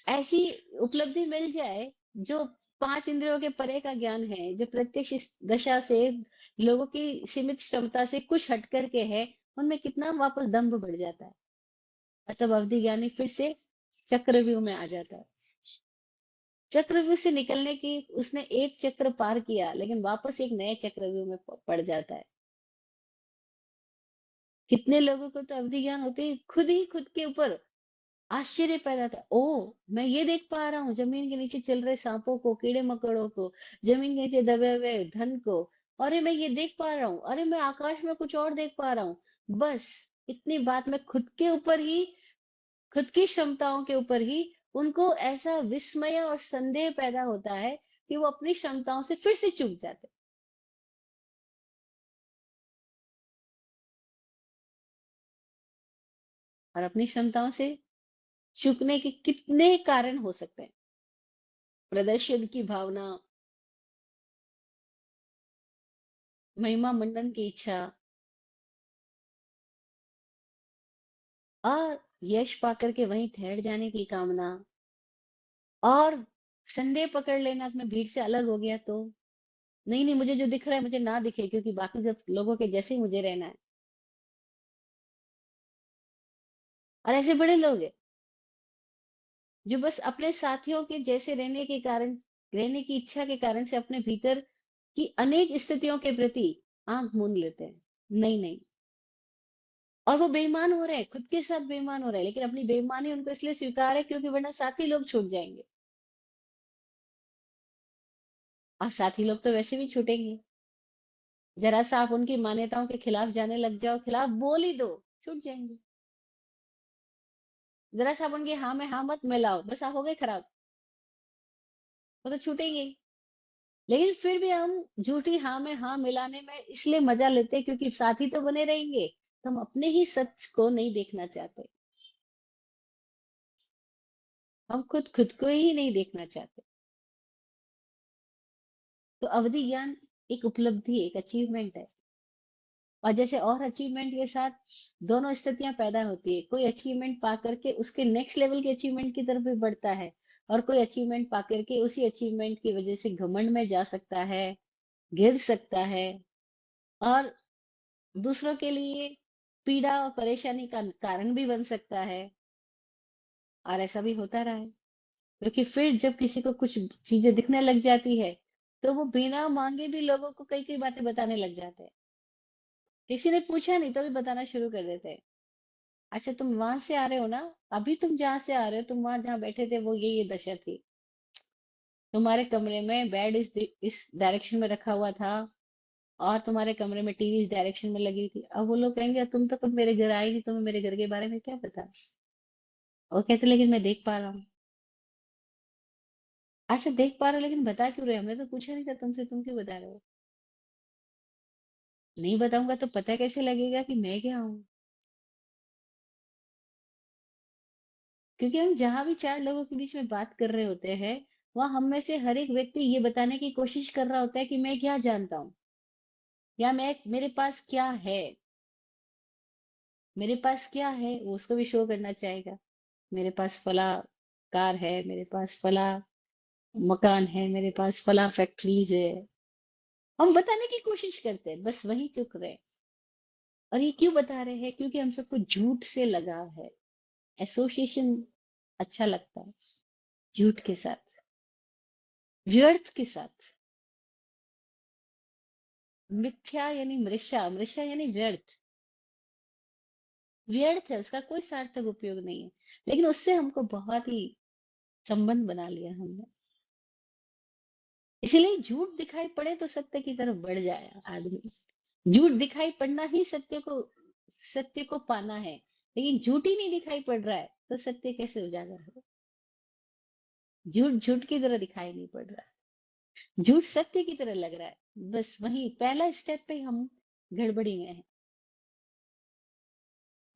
ऐसी उपलब्धि मिल जाए जो पांच इंद्रियों के परे का ज्ञान है, जो प्रत्यक्ष इस दशा से लोगों की सीमित क्षमता से कुछ हट करके है, उनमें कितना वापस दंभ बढ़ जाता है। मतलब अवधि ज्ञानी फिर से चक्रव्यूह में आ जाता है। चक्रव्यूह से निकलने की उसने एक चक्र पार किया, लेकिन वापस एक नए चक्रव्यूह में पड़ जाता है। कितने लोगों को तो अवधि ज्ञान होते ही खुद के ऊपर आश्चर्य पैदा था। ओ, मैं ये देख पा रहा हूँ जमीन के नीचे चल रहे सांपों को, कीड़े मकोड़ों को, जमीन के नीचे दबे हुए धन को। अरे मैं ये देख पा रहा हूँ, अरे मैं आकाश में कुछ और देख पा रहा हूँ। बस इतनी बात में खुद के ऊपर ही, खुद की क्षमताओं के ऊपर ही उनको ऐसा विस्मय और संदेह पैदा होता है कि वो अपनी क्षमताओं से फिर से चूक जाते हैं। और अपनी क्षमताओं से चूकने के कितने कारण हो सकते हैं। प्रदर्शन की भावना, महिमा मंडन की इच्छा, और यश पाकर के वहीं ठहर जाने की कामना, और संदेह पकड़ लेना कि मैं भीड़ से अलग हो गया तो नहीं, नहीं, मुझे जो दिख रहा है मुझे ना दिखे, क्योंकि बाकी सब लोगों के जैसे ही मुझे रहना है। और ऐसे बड़े लोग हैं जो बस अपने साथियों के जैसे रहने के कारण, रहने की इच्छा के कारण से अपने भीतर की अनेक स्थितियों के प्रति आंख मूंद लेते हैं। नहीं, नहीं। और वो बेईमान हो रहे हैं, खुद के साथ बेईमान हो रहे हैं, लेकिन अपनी बेईमानी उनको इसलिए स्वीकार है क्योंकि वरना साथी लोग छूट जाएंगे। और साथी लोग तो वैसे भी छूटेंगे। जरा सा आप उनकी मान्यताओं के खिलाफ जाने लग जाओ, खिलाफ बोल ही दो, छूट जाएंगे। जरा सा आप उनकी हाँ में हाँ मत मिलाओ, बस आप हो गए खराब, वो तो छूटेंगे ही। लेकिन फिर भी हम झूठी हाँ में हाँ मिलाने में इसलिए मजा लेते हैं क्योंकि साथी तो बने रहेंगे, तो हम अपने ही सच को नहीं देखना चाहते। हम खुद को ही नहीं देखना चाहते। तो अवधि ज्ञान एक उपलब्धि, एक अचीवमेंट है। और जैसे और अचीवमेंट के साथ दोनों स्थितियां पैदा होती है, कोई अचीवमेंट पा करके उसके नेक्स्ट लेवल के अचीवमेंट की तरफ भी बढ़ता है, और कोई अचीवमेंट पा करके उसी अचीवमेंट की वजह से घमंड में जा सकता है, गिर सकता है, और दूसरों के लिए पीड़ा और परेशानी का कारण भी बन सकता है। और ऐसा भी होता रहा है, क्योंकि फिर जब किसी को कुछ चीजें दिखने लग जाती है तो वो बिना मांगे भी लोगों को कई कई बातें बताने लग जाते हैं। किसी ने पूछा नहीं तो भी बताना शुरू कर देते हैं। अच्छा, तुम वहां से आ रहे हो ना, अभी तुम जहां से आ रहे हो, तुम वहां जहाँ बैठे थे वो ये दशा थी, तुम्हारे कमरे में बेड इस डायरेक्शन में रखा हुआ था, और तुम्हारे कमरे में टीवी इस डायरेक्शन में लगी थी। अब वो लोग कहेंगे तुम तो कब मेरे घर आई नहीं, तुम्हें मेरे घर के बारे में क्या पता। वो कहते लेकिन मैं देख पा रहा हूँ। अच्छा, देख पा रहे हो लेकिन बता क्यों रहे हो? हमने तो पूछा नहीं था तुमसे, तुम क्यों बता रहे हो? नहीं बताऊंगा तो पता कैसे लगेगा कि मैं क्या हूँ? क्योंकि हम जहां भी चार लोगों के बीच में बात कर रहे होते हैं, वहां हम में से हर एक व्यक्ति ये बताने की कोशिश कर रहा होता है कि मैं क्या जानता हूँ, या मैं, मेरे पास क्या है। मेरे पास क्या है वो उसको भी शो करना चाहेगा। मेरे पास फला कार है, मेरे पास फला मकान है, मेरे पास फला फैक्ट्रीज है। हम बताने की कोशिश करते हैं, बस वही चुक रहे हैं। और ये क्यों बता रहे हैं? क्योंकि हम सबको झूठ से लगाव है। एसोसिएशन अच्छा लगता है झूठ के साथ, व्यर्थ के साथ। मिथ्या यानी मृषा, मृषा यानी व्यर्थ। व्यर्थ है, उसका कोई सार्थक उपयोग नहीं है, लेकिन उससे हमको बहुत ही संबंध बना लिया हमने। इसलिए झूठ दिखाई पड़े तो सत्य की तरफ बढ़ जाए आदमी। झूठ दिखाई पड़ना ही सत्य को पाना है। लेकिन झूठ ही नहीं दिखाई पड़ रहा है तो सत्य कैसे उजागर हो? झूठ झूठ की तरह दिखाई नहीं पड़ रहा है, झूठ सत्य की तरह लग रहा है। बस वही पहला स्टेप पे हम गड़बड़ी में हैं।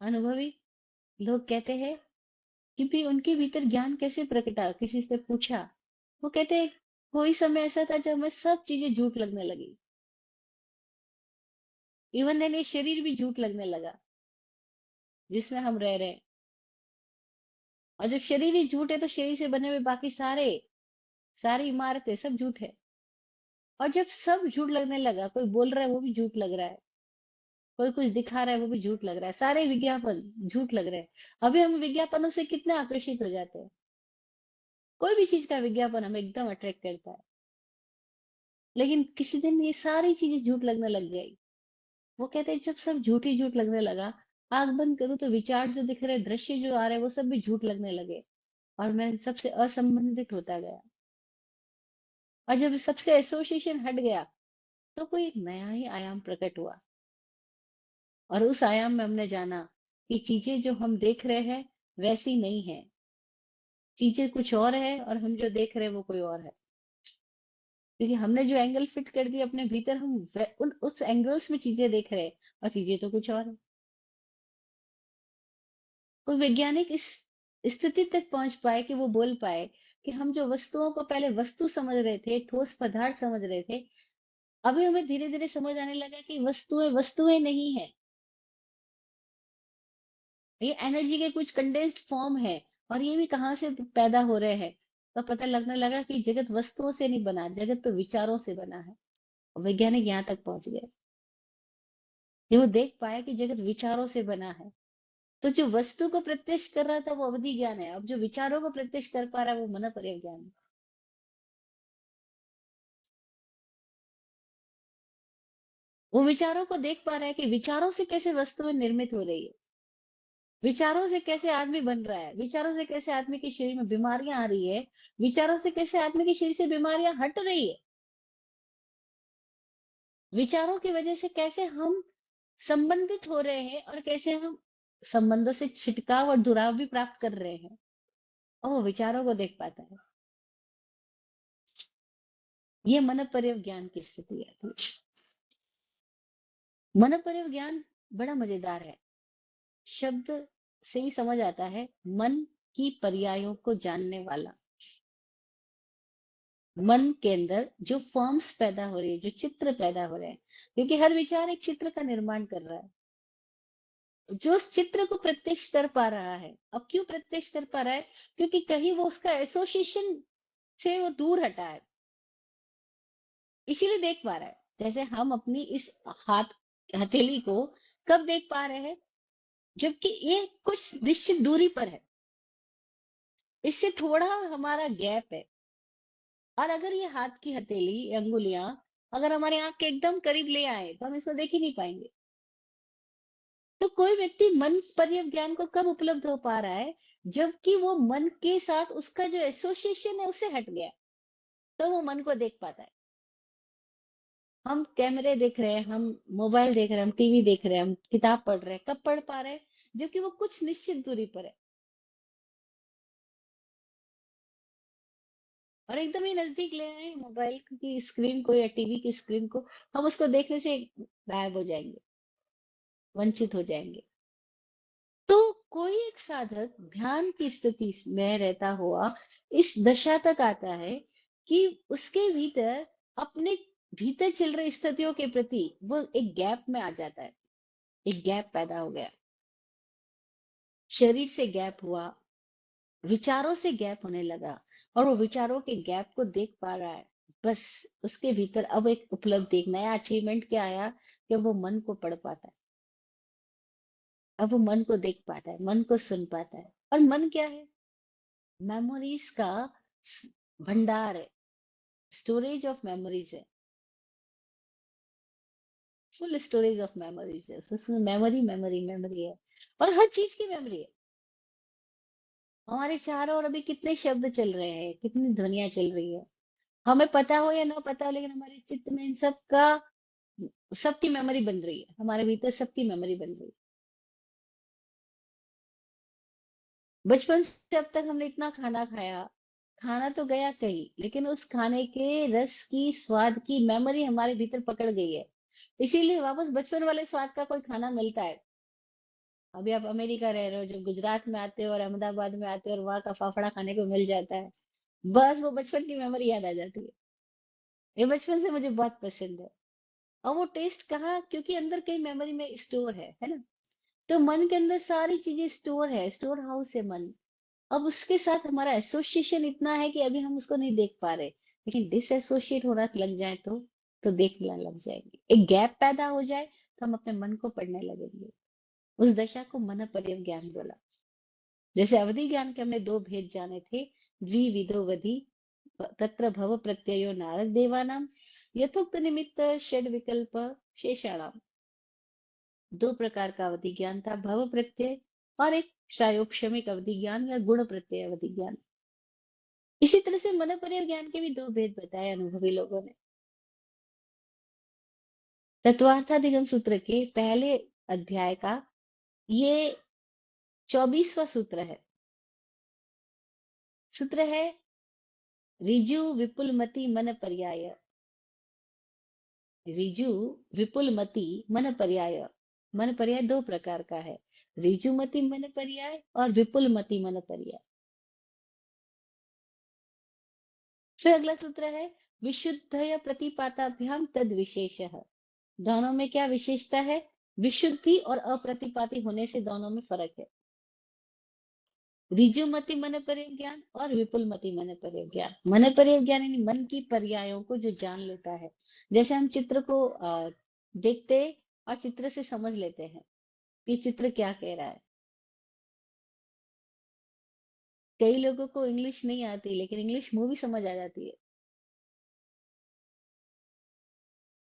अनुभवी लोग कहते हैं कि भी उनके भीतर ज्ञान कैसे प्रकटा, किसी से पूछा, वो कहते हैं कोई समय ऐसा था जब हमें सब चीजें झूठ लगने लगी। इवन देन ये शरीर भी झूठ लगने लगा जिसमें हम रह रहे हैं। और जब शरीर ही झूठ है तो शरीर से बने हुए बाकी सारी इमारतें सब झूठ है। और जब सब झूठ लगने लगा, कोई बोल रहा है वो भी झूठ लग रहा है, कोई कुछ दिखा रहा है वो भी झूठ लग रहा है, सारे विज्ञापन झूठ लग रहे हैं। अभी हम विज्ञापनों से कितने आकर्षित हो जाते हैं। कोई भी चीज का विज्ञापन हमें एकदम अट्रैक्ट करता है। लेकिन किसी दिन ये सारी चीजें झूठ लगने लग जाएगी। वो कहते हैं जब सब झूठ ही झूठ लगने लगा आंख बंद करूं तो विचार जो दिख रहे, दृश्य जो आ रहे, वो सब भी झूठ लगने लगे और मैं सबसे असंबंधित होता गया। और जब सबसे एसोसिएशन हट गया तो कोई एक नया ही आयाम प्रकट हुआ। और उस आयाम में हमने जाना कि चीजें जो हम देख रहे हैं वैसी नहीं है, चीजें कुछ और है और हम जो देख रहे हैं वो कोई और है। क्योंकि हमने जो एंगल फिट कर दिया अपने भीतर, हम उन उस एंगल्स में चीजें देख रहे हैं और चीजें तो कुछ और है। कोई वैज्ञानिक इस स्थिति तक पहुंच पाए कि वो बोल पाए कि हम जो वस्तुओं को पहले वस्तु समझ रहे थे, ठोस पदार्थ समझ रहे थे, अभी हमें धीरे धीरे समझ आने लगा कि वस्तुएं वस्तुएं नहीं है, ये एनर्जी के कुछ कंडेंस्ड फॉर्म है। और ये भी कहाँ से पैदा हो रहे हैं, तो पता लगने लगा कि जगत वस्तुओं से नहीं बना, जगत तो विचारों से बना है। और वैज्ञानिक यहाँ तक पहुंच गए कि वो देख पाया कि जगत विचारों से बना है। तो जो वस्तु को प्रत्यक्ष कर रहा था वो अवधि ज्ञान है, अब जो विचारों को प्रत्यक्ष कर पा रहा है वो मन ज्ञान है। वो विचारों को देख पा रहा है कि विचारों से कैसे वस्तुएं निर्मित हो रही है, विचारों से कैसे आदमी बन रहा है, विचारों से कैसे आदमी के शरीर में बीमारियां आ रही है, विचारों से कैसे आदमी के शरीर से बीमारियां हट रही है, विचारों की वजह से कैसे हम संबंधित हो रहे हैं और कैसे हम संबंधों से छिटकाव और दुराव भी प्राप्त कर रहे हैं। और वो विचारों को देख पाता है। ये मन ज्ञान की स्थिति है। मन ज्ञान बड़ा मजेदार है। शब्द से ही समझ आता है, मन की पर्यायों को जानने वाला। मन के अंदर जो फॉर्म्स पैदा हो रही है, जो चित्र पैदा हो रहे हैं, क्योंकि हर विचार एक चित्र का निर्माण कर रहा है, जो उस चित्र को प्रत्यक्ष कर पा रहा है। अब क्यों प्रत्यक्ष कर पा रहा है? क्योंकि कहीं वो उसका एसोसिएशन से वो दूर हटा है, इसीलिए देख पा रहा है। जैसे हम अपनी इस हाथ हथेली को कब देख पा रहे हैं? जबकि ये कुछ निश्चित दूरी पर है, इससे थोड़ा हमारा गैप है। और अगर ये हाथ की हथेली अंगुलियां अगर हमारे आंख के एकदम करीब ले आए तो हम इसको देख ही नहीं पाएंगे। तो कोई व्यक्ति मन ज्ञान को कब उपलब्ध हो पा रहा है? जबकि वो मन के साथ उसका जो एसोसिएशन है उससे हट गया, तो वो मन को देख पाता है। हम कैमरे देख रहे हैं, हम मोबाइल देख रहे हैं, हम टीवी देख रहे हैं, हम किताब पढ़ रहे हैं, कब पढ़ पा रहे हैं? जबकि वो कुछ निश्चित दूरी पर है और एकदम ही नजदीक ले आए मोबाइल की स्क्रीन को या टीवी की स्क्रीन को, हम उसको देखने से गायब हो जाएंगे, वंचित हो जाएंगे। तो कोई एक साधक ध्यान की स्थिति में रहता हुआ इस दशा तक आता है कि उसके भीतर अपने भीतर चल रही स्थितियों के प्रति वो एक गैप में आ जाता है। एक गैप पैदा हो गया, शरीर से गैप हुआ, विचारों से गैप होने लगा, और वो विचारों के गैप को देख पा रहा है। बस उसके भीतर अब एक उपलब्धि, एक नया अचीवमेंट क्या आया कि वो मन को पढ़ पाता है। अब वो मन को देख पाता है, मन को सुन पाता है। और मन क्या है? मेमोरीज का स- भंडार है, स्टोरेज ऑफ मेमोरीज है, फुल स्टोरेज ऑफ मेमोरीज है। उसमें मेमोरी मेमोरी मेमोरी है, और हर चीज की मेमोरी है। हमारे चारों ओर अभी कितने शब्द चल रहे हैं, कितनी ध्वनियां चल रही है, हमें पता हो या ना पता हो, लेकिन हमारे चित्त में इन सब का, सबकी मेमोरी बन रही है, हमारे भीतर सबकी मेमोरी बन रही है। बचपन से अब तक हमने इतना खाना खाया, खाना तो गया कहीं, लेकिन उस खाने के रस की, स्वाद की मेमोरी हमारे भीतर पकड़ गई है। इसीलिए वापस बचपन वाले स्वाद का कोई खाना मिलता है। अभी आप अमेरिका रह रहे हो, जो गुजरात में आते हो और अहमदाबाद में आते हो और वहां का फाफड़ा खाने को मिल जाता है, बस वो बचपन की मेमोरी याद आ जाती है। ये बचपन से मुझे बहुत पसंद है। और वो टेस्ट कहाँ? क्योंकि अंदर कई मेमोरी में स्टोर है ना। तो मन के अंदर सारी चीजें स्टोर है, स्टोर हाउस है मन। अब उसके साथ हमारा एसोसिएशन इतना है कि अभी हम उसको नहीं देख पा रहे, लेकिन डिस एसोसिएट होना लग जाए तो देखने लग जाएंगे। एक गैप पैदा हो जाए तो हम अपने मन को पढ़ने लगेंगे। उस दशा को मन ज्ञान बोला। जैसे अवधि ज्ञान के हमने दो भेद जाने थे, द्विविधो वधि, तत्र भव प्रत्ययो नारद देवानाम, यथोक्त निमित्त षड विकल्प शेषाणाम। दो प्रकार का अवधि ज्ञान था, भव प्रत्यय और एक शायोपशमिक अवधि ज्ञान या गुण प्रत्यय अवधि ज्ञान। इसी तरह से मनोपर्य ज्ञान के भी दो भेद बताए अनुभवी लोगों ने। तत्वार्थाधिगम सूत्र के पहले अध्याय का ये 24वां सूत्र है। सूत्र है ऋजु विपुलमति मन पर्याय। ऋजु विपुलमति मन पर्याय। मन पर्याय दो प्रकार का है, ऋजुमति मन पर्याय और विपुलमति मन पर्याय। फिर अगला सूत्र है विशुद्धय प्रतिपाताभ्याम तद विशेषः। दोनों में क्या विशेषता है? विशुद्धि और अप्रतिपाती होने से दोनों में फर्क है। ऋजुमति मन पर्यय ज्ञान और विपुलमति मन पर्यय ज्ञान। मन पर्यय ज्ञान यानी मन की पर्यायों को जो जान लेता है। जैसे हम चित्र को देखते और चित्र से समझ लेते हैं कि चित्र क्या कह रहा है। कई लोगों को इंग्लिश नहीं आती लेकिन इंग्लिश मूवी समझ आ जाती है।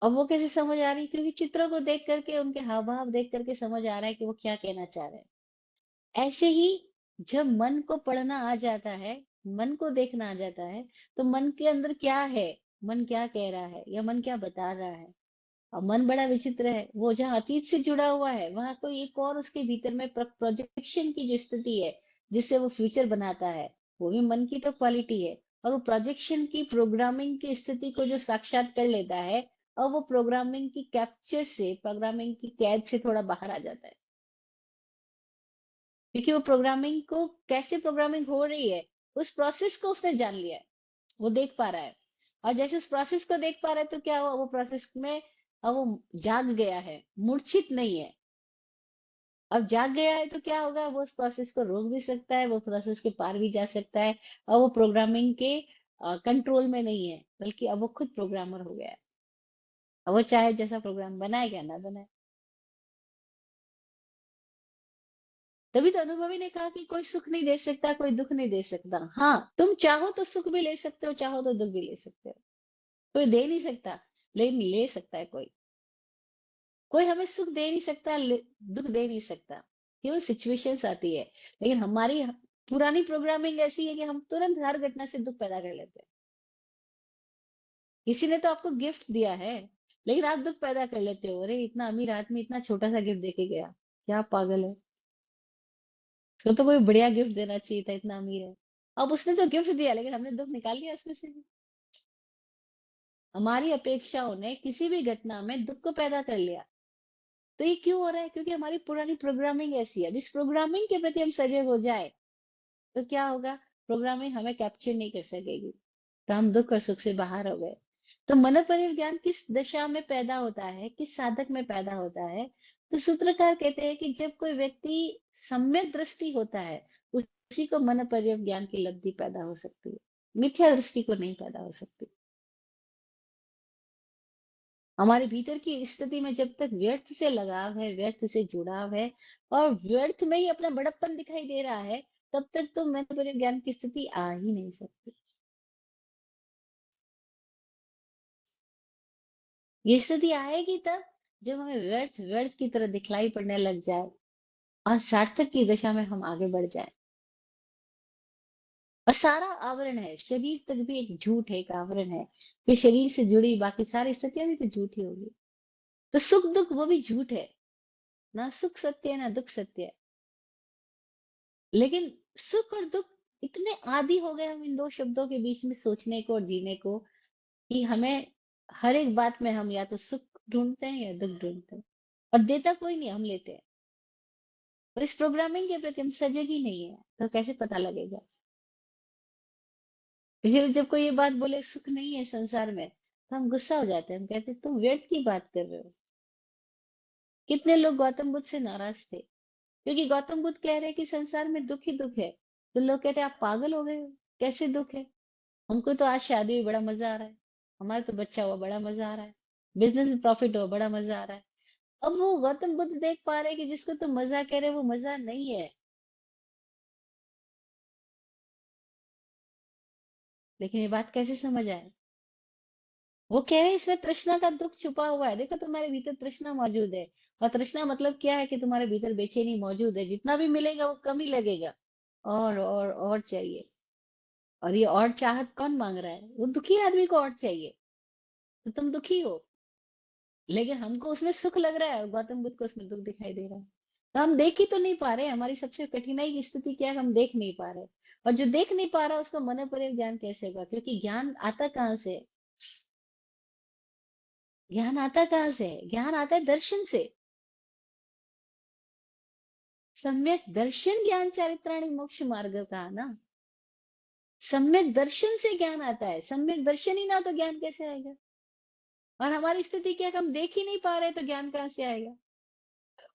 अब वो कैसे समझ आ रही है? क्योंकि चित्रों को देख करके, उनके हाव भाव देख करके समझ आ रहा है कि वो क्या कहना चाह रहे हैं। ऐसे ही जब मन को पढ़ना आ जाता है, मन को देखना आ जाता है, तो मन के अंदर क्या है, मन क्या कह रहा है या मन क्या बता रहा है। और मन बड़ा विचित्र है, वो जहाँ अतीत से जुड़ा हुआ है वहां कोई एक और उसके भीतर में प्रोजेक्शन की जो स्थिति है जिससे वो फ्यूचर बनाता है, वो भी मन की तो क्वालिटी है। और वो प्रोजेक्शन की प्रोग्रामिंग की स्थिति को जो साक्षात कर लेता है, और वो प्रोग्रामिंग की कैप्चर से, प्रोग्रामिंग की कैद से थोड़ा बाहर आ जाता है। क्योंकि वो प्रोग्रामिंग को, कैसे प्रोग्रामिंग हो रही है उस प्रोसेस को उसने जान लिया है, वो देख पा रहा है। और जैसे उस प्रोसेस को देख पा रहा है तो क्या हुआ, वो प्रोसेस में अब वो जाग गया है, मूर्छित नहीं है। अब जाग गया है तो क्या होगा, वो उस प्रोसेस को रोक भी सकता है, वो प्रोसेस के पार भी जा सकता है। और वो प्रोग्रामिंग के कंट्रोल में नहीं है, बल्कि अब वो खुद प्रोग्रामर हो गया है। अब वो चाहे जैसा प्रोग्राम बनाए या ना बनाए। तभी तो अनुभवी ने कहा कि कोई सुख नहीं दे सकता, कोई दुख नहीं दे सकता। हाँ, तुम चाहो तो सुख भी ले सकते हो, चाहो तो दुख भी ले सकते हो। कोई दे नहीं सकता, लेकिन ले सकता है कोई। कोई हमें सुख दे नहीं सकता, दुख दे नहीं सकता। केवल सिचुएशंस आती है। लेकिन हमारी पुरानी प्रोग्रामिंग ऐसी है कि हम तुरंत हर घटना से दुख पैदा कर लेते हैं। किसी ने तो आपको गिफ्ट दिया है, लेकिन आप दुख पैदा कर लेते हो, अरे इतना अमीर आदमी इतना छोटा सा गिफ्ट देके गया, क्या पागल है। उसको तो कोई बढ़िया गिफ्ट देना चाहिए था, इतना अमीर है। अब उसने तो गिफ्ट दिया लेकिन हमने दुख निकाल लिया उसमें से भी। हमारी अपेक्षाओं ने किसी भी घटना में दुख को पैदा कर लिया। तो ये क्यों हो रहा है? क्योंकि हमारी पुरानी प्रोग्रामिंग ऐसी है। अब इस प्रोग्रामिंग के प्रति हम सजग हो जाए तो क्या होगा, प्रोग्रामिंग हमें कैप्चर नहीं कर सकेगी, तो हम दुख और सुख से बाहर हो गए। तो मनोपरि ज्ञान किस दशा में पैदा होता है, किस साधक में पैदा होता है? तो सूत्रकार कहते हैं कि जब कोई व्यक्ति सम्यक दृष्टि होता है, उसी को मनोपर्य ज्ञान की लब्धि पैदा हो सकती है, मिथ्या दृष्टि को नहीं पैदा हो सकती। हमारे भीतर की स्थिति में जब तक व्यर्थ से लगाव है, व्यर्थ से जुड़ाव है, और व्यर्थ में ही अपना बड़प्पन दिखाई दे रहा है, तब तक तो मनोपर्य ज्ञान की स्थिति आ ही नहीं सकती। ये स्थिति आएगी तब जब हमें व्यर्थ व्यर्थ की तरह दिखलाई पड़ने लग जाए और सार्थक की दिशा में हम आगे बढ़ जाएं। और सारा आवरण है, शरीर तक भी एक झूठ है, एक आवरण है। फिर शरीर से जुड़ी बाकी सारी स्थितियां भी तो झूठी होगी। तो सुख दुख वो भी झूठ है, ना सुख सत्य है ना दुख सत्य है। लेकिन सुख और दुख इतने आदी हो गए हम इन दो शब्दों के बीच में सोचने को और जीने को, कि हमें हर एक बात में हम या तो सुख ढूंढते हैं या दुख ढूंढते हैं। और देता कोई नहीं, हम लेते हैं। और इस प्रोग्रामिंग के प्रति हम सजग ही नहीं है, तो कैसे पता लगेगा? फिर जब कोई ये बात बोले सुख नहीं है संसार में, तो हम गुस्सा हो जाते हैं, हम कहते हैं तुम व्यर्थ की बात कर रहे हो। कितने लोग गौतम बुद्ध से नाराज थे, क्योंकि गौतम बुद्ध कह रहे हैं कि संसार में दुख ही दुख है। तो लोग कहते हैं आप पागल हो गए हो, कैसे दुख है? हमको तो आज शादी में बड़ा मजा आ रहा है, हमारा तो बच्चा हुआ बड़ा मजा आ रहा है, बिजनेस में प्रॉफिट हुआ बड़ा मजा आ रहा है। अब वो गौतम बुद्ध देख पा रहे हैं कि जिसको तो मजा कह रहे हैं वो मजा नहीं है। लेकिन ये बात कैसे समझ आए? वो कह रहे हैं इसमें तृष्णा का दुख छुपा हुआ है। देखो तुम्हारे भीतर तृष्णा मौजूद है। और तृष्णा मतलब क्या है कि तुम्हारे भीतर बेचैनी मौजूद है, जितना भी मिलेगा वो कम ही लगेगा। और चाहिए। और ये और चाहत कौन मांग रहा है? वो दुखी आदमी को और चाहिए। तो तुम दुखी हो, लेकिन हमको उसमें सुख लग रहा है और गौतम बुद्ध को उसमें दुख दिखाई दे रहा है। तो हम देख ही तो नहीं पा रहे। हमारी सबसे कठिनाई की स्थिति क्या है? हम देख नहीं पा रहे। और जो देख नहीं पा रहा उसको मन पर ज्ञान कैसे होगा? क्योंकि ज्ञान आता कहाँ से है? ज्ञान आता कहाँ से है? ज्ञान आता है दर्शन से। सम्यक दर्शन ज्ञान चारित्राणी मोक्ष मार्ग का ना। सम्यक दर्शन से ज्ञान आता है। सम्यक दर्शन ही ना तो ज्ञान कैसे आएगा? और हमारी स्थिति क्या है कि हम देख ही नहीं पा रहे, तो ज्ञान कहाँ से आएगा?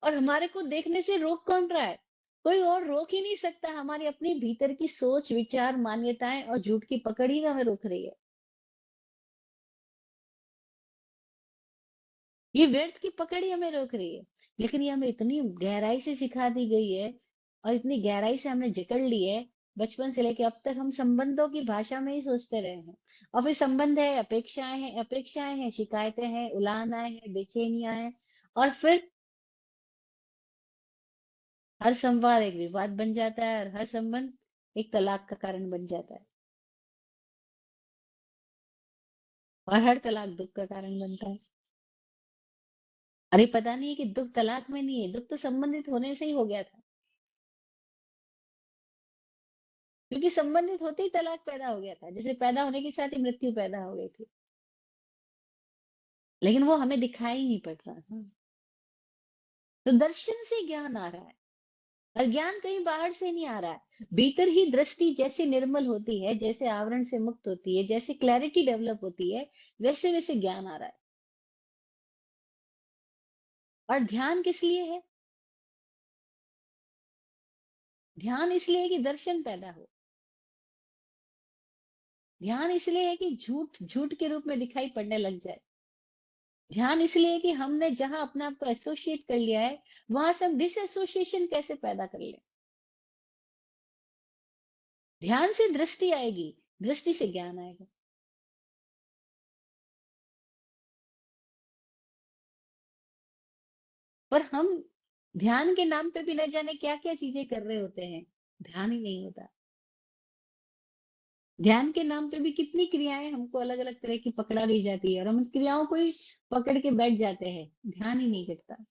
और हमारे को देखने से रोक कौन रहा है? कोई और रोक ही नहीं सकता। हमारी अपनी भीतर की सोच, विचार, मान्यताएं और झूठ की पकड़ ही हमें रोक रही है। ये व्यर्थ की पकड़ ही हमें रोक रही है। लेकिन ये हमें इतनी गहराई से सिखा दी गई है, और इतनी गहराई से हमने जकड़ ली है। बचपन से लेके अब तक हम संबंधों की भाषा में ही सोचते रहे हैं। और फिर संबंध है, अपेक्षाएं हैं, शिकायतें हैं, उलाहनाएं हैं, बेचैनियां हैं। और फिर हर संवाद एक विवाद बन जाता है, और हर संबंध एक तलाक का कारण बन जाता है। और हर तलाक दुख का कारण बनता है। अरे पता नहीं है कि दुख तलाक में नहीं है, दुख तो संबंधित होने से ही हो गया था। क्योंकि संबंधित होते ही तलाक पैदा हो गया था, जैसे पैदा होने के साथ ही मृत्यु पैदा हो गई थी। लेकिन वो हमें दिखाई नहीं पड़ रहा था। तो दर्शन से ज्ञान आ रहा है। और ज्ञान कहीं बाहर से नहीं आ रहा है। भीतर ही दृष्टि जैसे निर्मल होती है, जैसे आवरण से मुक्त होती है, जैसे क्लैरिटी डेवलप होती है, वैसे वैसे ज्ञान आ रहा है। और ध्यान किस लिए है? ध्यान इसलिए है कि दर्शन पैदा हो। ध्यान इसलिए है कि झूठ झूठ के रूप में दिखाई पड़ने लग जाए। ध्यान इसलिए है कि हमने जहां अपने आप को एसोसिएट कर लिया है, वहां से हम डिस एसोसिएशन कैसे पैदा कर ले। ध्यान से दृष्टि आएगी, दृष्टि से ज्ञान आएगा। पर हम ध्यान के नाम पे भी न जाने क्या क्या चीजें कर रहे होते हैं। ध्यान ही नहीं होता। ध्यान के नाम पे भी कितनी क्रियाएं हमको अलग अलग तरह की पकड़ा दी जाती है, और हम उन क्रियाओं को ही पकड़ के बैठ जाते हैं। ध्यान ही नहीं करता।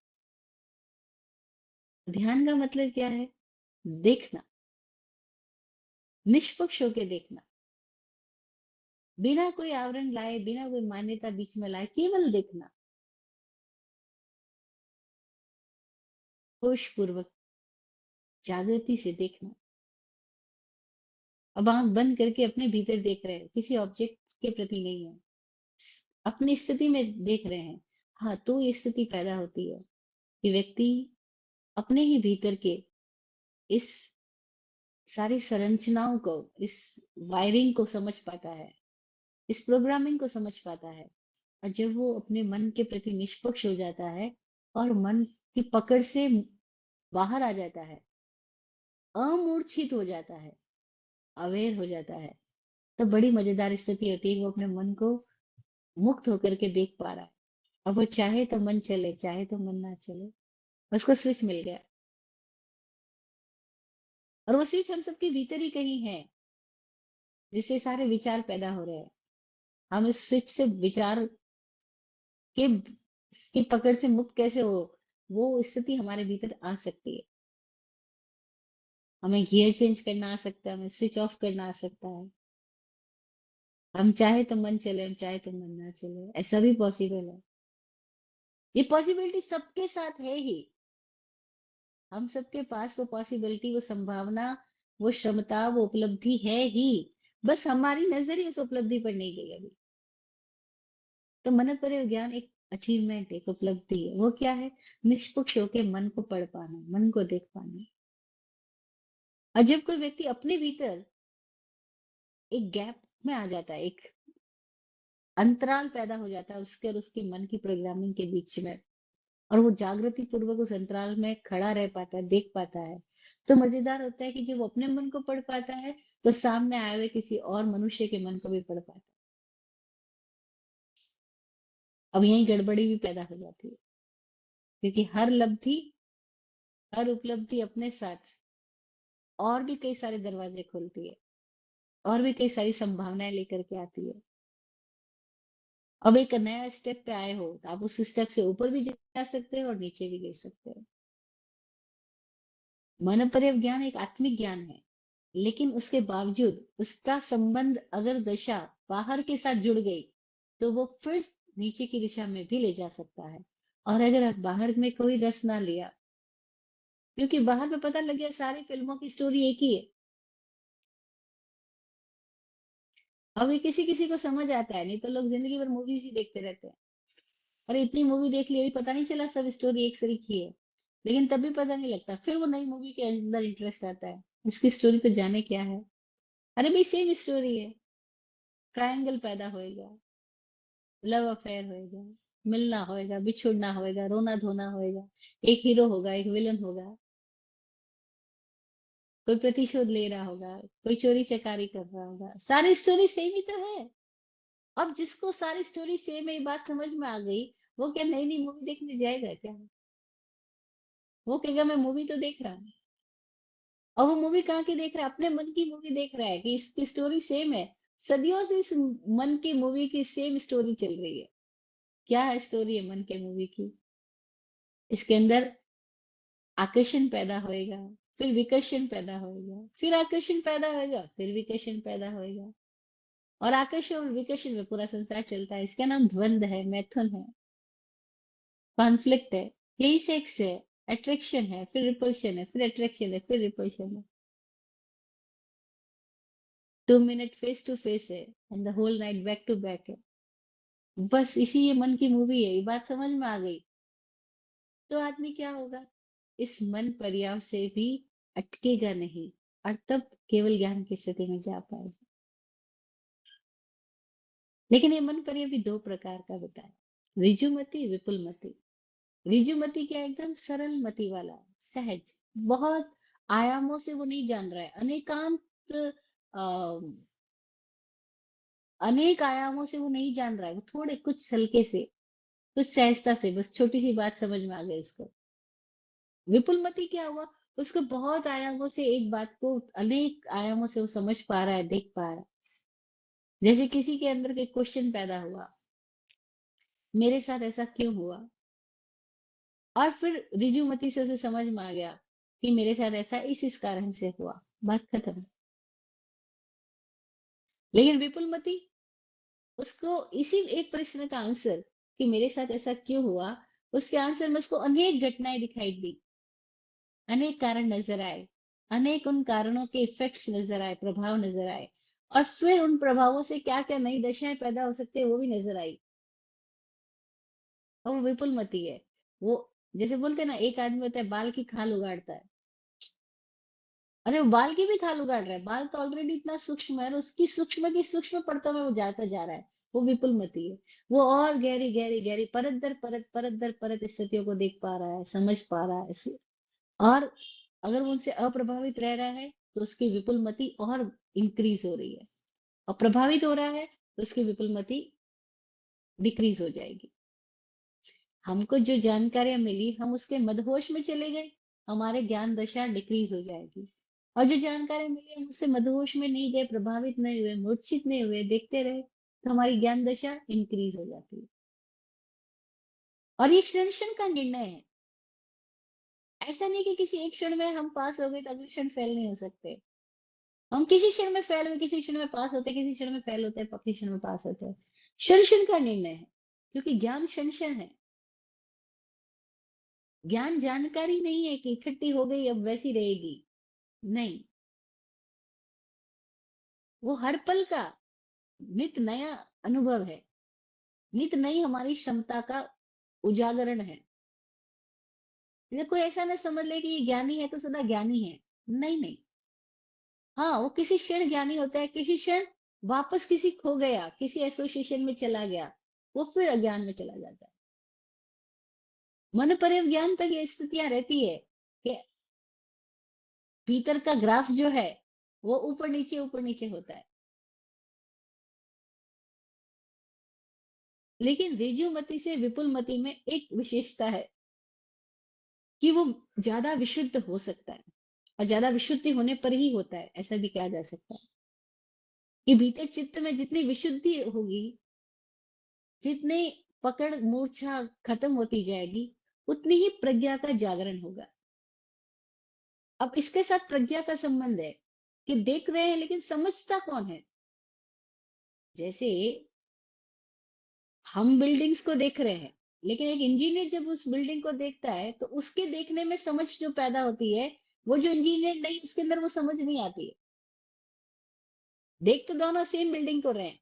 ध्यान का मतलब क्या है? देखना। निष्पक्ष होके देखना। बिना कोई आवरण लाए, बिना कोई मान्यता बीच में लाए, केवल देखना। होश पूर्वक, जागृति से देखना। अब आंख बंद करके अपने भीतर देख रहे हैं, किसी ऑब्जेक्ट के प्रति नहीं है। अपनी स्थिति में देख रहे हैं। हाँ, तो ये स्थिति पैदा होती है कि व्यक्ति अपने ही भीतर के इस सारी संरचनाओं को, इस वायरिंग को समझ पाता है, इस प्रोग्रामिंग को समझ पाता है। और जब वो अपने मन के प्रति निष्पक्ष हो जाता है, और मन की पकड़ से बाहर आ जाता है, अमूर्छित हो जाता है, अवेयर हो जाता है, तो बड़ी मजेदार स्थिति होती है कि वो अपने मन को मुक्त होकर के देख पा रहा है। अब वो चाहे तो मन चले, चाहे तो मन ना चले, उसको स्विच मिल गया। और वो स्विच हम सबके भीतर ही कहीं है, जिससे सारे विचार पैदा हो रहे हैं। हम इस स्विच से विचार के की पकड़ से मुक्त कैसे हो, वो स्थिति हमारे भीतर आ सकती है। हमें गियर चेंज करना आ सकता है, हमें स्विच ऑफ करना आ सकता है। हम चाहे तो मन चले, हम चाहे तो मन ना चले, ऐसा भी पॉसिबल है। ये पॉसिबिलिटी सबके साथ है ही। हम सबके पास वो पॉसिबिलिटी, वो संभावना, वो क्षमता, वो उपलब्धि है ही। बस हमारी नजर ही उस उपलब्धि पर नहीं गई अभी। तो मन पर ज्ञान एक अचीवमेंट, एक उपलब्धि है। वो क्या है? निष्पक्ष होकर मन को पढ़ पाना, मन को देख पाना। और जब कोई व्यक्ति अपने भीतर एक गैप में आ जाता है, एक अंतराल पैदा हो जाता है उसके और उसके मन की प्रोग्रामिंग के बीच में, और वो जागृति पूर्वक उस अंतराल में खड़ा रह पाता है, देख पाता है, तो मजेदार होता है कि जब वो अपने मन को पढ़ पाता है, तो सामने आए हुए किसी और मनुष्य के मन को भी पढ़ पाता है। अब यही गड़बड़ी भी पैदा हो जाती है, क्योंकि हर उपलब्धि अपने साथ और भी कई सारे दरवाजे खोलती है, और भी कई सारी संभावनाएं लेकर के आती है। अब एक नया स्टेप पे आए हो तो आप उस स्टेप से ऊपर भी जा सकते हो और नीचे भी गिर सकते हो। मनोपर्यव ज्ञान एक आत्मिक ज्ञान है, लेकिन उसके बावजूद उसका संबंध अगर दशा बाहर के साथ जुड़ गई तो वो फिर नीचे की दिशा में भी ले जा सकता है। और अगर आप बाहर में कोई रस ना लिया, क्योंकि बाहर में पता लग गया सारी फिल्मों की स्टोरी एक ही है। अब ये किसी किसी को समझ आता है, नहीं तो लोग जिंदगी भर मूवीज ही देखते रहते हैं। अरे इतनी मूवी देख ली, अभी पता नहीं चला सब स्टोरी एक से ही है। लेकिन तब भी पता नहीं लगता, फिर वो नई मूवी के अंदर इंटरेस्ट आता है, इसकी स्टोरी तो जाने क्या है। अरे भाई सेम स्टोरी है, ट्रायंगल पैदा होएगा, लव अफेयर होएगा, मिलना होएगा, बिछुड़ना होएगा, रोना धोना होएगा, एक हीरो होगा, एक विलन होगा, कोई प्रतिशोध ले रहा होगा, कोई चोरी चकारी कर रहा होगा, सारी स्टोरी सेम ही तो है। अब जिसको सारी स्टोरी सेम है, ये बात समझ में आ गई, वो क्या नई नई मूवी देखने जाएगा क्या? वो कहेगा मैं मूवी तो देख रहा हूँ। और वो मूवी कहाँ की देख रहा है? अपने मन की मूवी देख रहा है कि इसकी स्टोरी सेम है। सदियों से इस मन की मूवी की सेम स्टोरी चल रही है। क्या है स्टोरी है मन के मूवी की? इसके अंदर आकर्षण पैदा होएगा, फिर विकर्षण पैदा होएगा, फिर आकर्षण पैदा होएगा, फिर विकर्षण पैदा होएगा। और आकर्षण और विकर्षण में पूरा संसार चलता है। इसका नाम द्वंद है, मैथुन है, कॉन्फ्लिक्ट है। यही सेक्स है। अट्रैक्शन है, फिर रिपल्शन है, फिर अट्रैक्शन है, फिर रिपल्शन है। 2 मिनट फेस टू फेस है, and the whole night back to back है। बस इसी ये मन की मूवी है, ये बात समझ में आ गई तो आदमी क्या होगा? इस मन पर्याव से भी अटकेगा नहीं, और तब केवल ज्ञान की स्थिति में जा पाएगा। लेकिन ये मन पर्याय भी दो प्रकार का होता है, ऋजुमति, विपुलमति। ऋजुमति क्या, एकदम सरल मति वाला, सहज, बहुत आयामों से वो नहीं जान रहा है, अनेक आयामों से वो नहीं जान रहा है, वो थोड़े कुछ हल्के से, कुछ सहजता से, बस छोटी सी बात समझ में आ गई इसको। विपुलमति क्या हुआ, उसको बहुत आयामों से एक बात को अनेक आयामों से वो समझ पा रहा है, देख पा रहा है। जैसे किसी के अंदर के क्वेश्चन पैदा हुआ, मेरे साथ ऐसा क्यों हुआ, और फिर ऋजुमति से उसे समझ में आ गया कि मेरे साथ ऐसा इस कारण से हुआ, बात खत्म। लेकिन विपुलमति, उसको इसी एक प्रश्न का आंसर कि मेरे साथ ऐसा क्यों हुआ, उसके आंसर में उसको अनेक घटनाएं दिखाई दी, अनेक कारण नजर आए, अनेक उन कारणों के इफेक्ट्स नजर आए, प्रभाव नजर आए, और फिर उन प्रभावों से क्या क्या नई दशाएं पैदा हो सकती है वो भी नजर आई। और वो विपुलमती है। वो जैसे बोलते हैं ना, एक आदमी होता है बाल की खाल उगाड़ता है, अरे वो बाल की भी खाल उगाड़ रहा है, बाल तो ऑलरेडी इतना सूक्ष्म है, और उसकी सूक्ष्म की सूक्ष्म परतों में वो जाता जा रहा है। वो विपुलमती है। वो और गहरी गहरी गहरी परत दर परत, परत दर परत स्थितियों को देख पा रहा है, समझ पा रहा है। और अगर वो उनसे अप्रभावित रह रहा है तो उसकी विपुलमति और इंक्रीज हो रही है, और प्रभावित हो रहा है तो उसकी विपुलमति डिक्रीज हो जाएगी। हमको जो जानकारियां मिली, हम उसके मदहोश में चले गए, हमारे ज्ञान दशा डिक्रीज हो जाएगी। और जो जानकारियां मिली, हम उससे मदहोश में नहीं गए, प्रभावित नहीं हुए, मूर्छित नहीं हुए, देखते रहे, तो हमारी ज्ञान दशा इंक्रीज हो जाती है। और ये क्षण क्षण का निर्णय है। ऐसा नहीं कि किसी एक क्षण में हम पास हो गए तो अगले क्षण फेल नहीं हो सकते। हम किसी क्षण में फेल हुए, किसी क्षण में पास होते, किसी क्षण में फेल होते हैं, किसी क्षण में पास होते हैं। क्षण क्षण का निर्णय है, क्योंकि ज्ञान क्षण क्षण है। ज्ञान जानकारी नहीं है कि इकट्ठी हो गई अब वैसी रहेगी। नहीं, वो हर पल का नित नया अनुभव है, नित नई हमारी क्षमता का उजागरण है। जैसे कोई ऐसा ना समझ ले कि ये ज्ञानी है तो सदा ज्ञानी है। नहीं नहीं, हाँ वो किसी क्षण ज्ञानी होता है, किसी क्षण वापस किसी खो गया, किसी एसोसिएशन में चला गया, वो फिर अज्ञान में चला जाता है। मन ज्ञान तक ये स्थितियां रहती है कि भीतर का ग्राफ जो है वो ऊपर नीचे होता है। लेकिन ऋजुमती से विपुलमती में एक विशेषता है कि वो ज्यादा विशुद्ध हो सकता है, और ज्यादा विशुद्धि होने पर ही होता है, ऐसा भी कहा जा सकता है कि भीतर चित्त में जितनी विशुद्धि होगी, जितने पकड़ मूर्छा खत्म होती जाएगी, उतनी ही प्रज्ञा का जागरण होगा। अब इसके साथ प्रज्ञा का संबंध है कि देख रहे हैं लेकिन समझता कौन है। जैसे हम बिल्डिंग्स को देख रहे हैं, लेकिन एक इंजीनियर जब उस बिल्डिंग को देखता है तो उसके देखने में समझ जो पैदा होती है, वो जो इंजीनियर नहीं उसके अंदर वो समझ नहीं आती है। देख तो दोनों सेम बिल्डिंग को रहे हैं,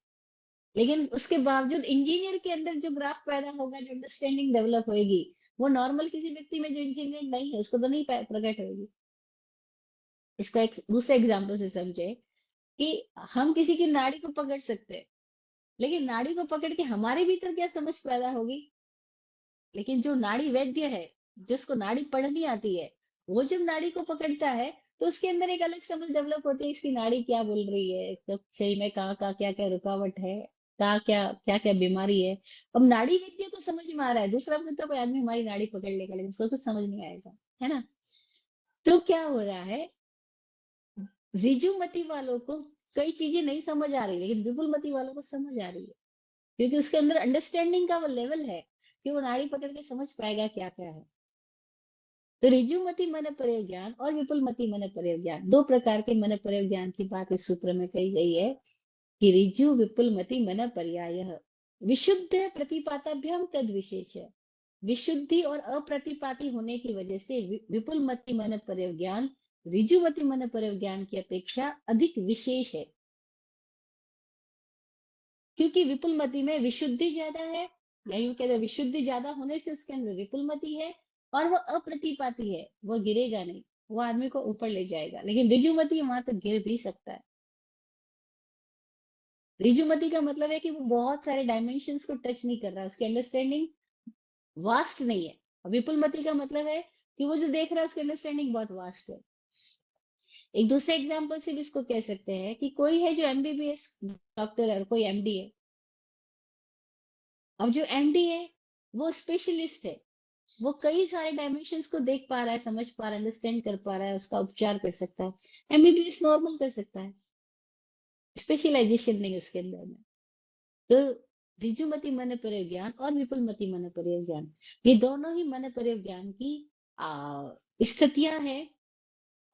लेकिन उसके बावजूद इंजीनियर के अंदर जो ग्राफ पैदा होगा, जो अंडरस्टैंडिंग डेवलप होएगी, वो नॉर्मल किसी व्यक्ति में जो इंजीनियर नहीं है उसको तो नहीं प्रकट होगी। इसका एक दूसरे एग्जाम्पल से समझे कि हम किसी की नाड़ी को पकड़ सकते हैं, लेकिन नाड़ी को पकड़ के हमारे भीतर क्या समझ पैदा होगी। लेकिन जो नाड़ी वैद्य है, जिसको नाड़ी पढ़नी आती है, वो जब नाड़ी को पकड़ता है तो उसके अंदर एक अलग समझ डेवलप होती है, इसकी नाड़ी क्या बोल रही है, तो सही में कहाँ कहाँ क्या क्या रुकावट है, कहाँ क्या क्या बीमारी है। अब नाड़ी वैद्य को समझ में आ रहा है, दूसरा कोई तो कोई आदमी हमारी नाड़ी पकड़ लेगा लेकिन उसको कुछ समझ नहीं आएगा, है ना। तो क्या हो रहा है, ऋजुमती वालों को कई चीजें नहीं समझ आ रही, लेकिन विपुलमती वालों को समझ आ रही है, क्योंकि उसके अंदर अंडरस्टैंडिंग का वो लेवल है कि वो नाड़ी पकड़ के समझ पाएगा क्या क्या है। तो ऋजुमति मन प्रयोग ज्ञान और विपुलमति मन प्रयोग ज्ञान, दो प्रकार के मन प्रयोग ज्ञान की बात इस सूत्र में कही गई है कि ऋजु विपुलमति मन पर्यायः विशुद्ध प्रतिपाताभ्याम तद विशेष। विशुद्धि और अप्रतिपाती होने की वजह से विपुलमति मन प्रयोग ज्ञान ऋजुमति मन प्रयोग ज्ञान की अपेक्षा अधिक विशेष है, क्योंकि विपुलमति में विशुद्धि ज्यादा है, या यूं कहते हैं विशुद्धि ज्यादा होने से उसके अंदर विपुलमति है, और वो अप्रतिपाती है, वो गिरेगा नहीं, वो आदमी को ऊपर ले जाएगा। लेकिन ऋजुमति वहां तक गिर भी सकता है। ऋजुमति का मतलब है कि वो बहुत सारे डायमेंशंस को टच नहीं कर रहा है, उसकी अंडरस्टैंडिंग वास्ट नहीं है। और विपुलमति का मतलब है कि वो जो देख रहा है उसकी अंडरस्टैंडिंग बहुत वास्ट है। एक दूसरे एग्जाम्पल से भी इसको कह सकते हैं कि कोई है जो एमबीबीएस डॉक्टर है और कोई एमडी है। अब जो एमडी है वो स्पेशलिस्ट है, वो कई सारे डायमेंशंस को देख पा रहा है, समझ पा रहा है, अंडरस्टैंड कर पा रहा है, उसका उपचार कर सकता है। एमबीबीएस नॉर्मल कर सकता है, स्पेशलाइजेशन नहीं है उसके अंदर में। तो ऋजुमति मन प्रयोग ज्ञान और विपुलमति मन प्रयोग ज्ञान, ये दोनों ही मन प्रयोग ज्ञान की स्थितियां हैं,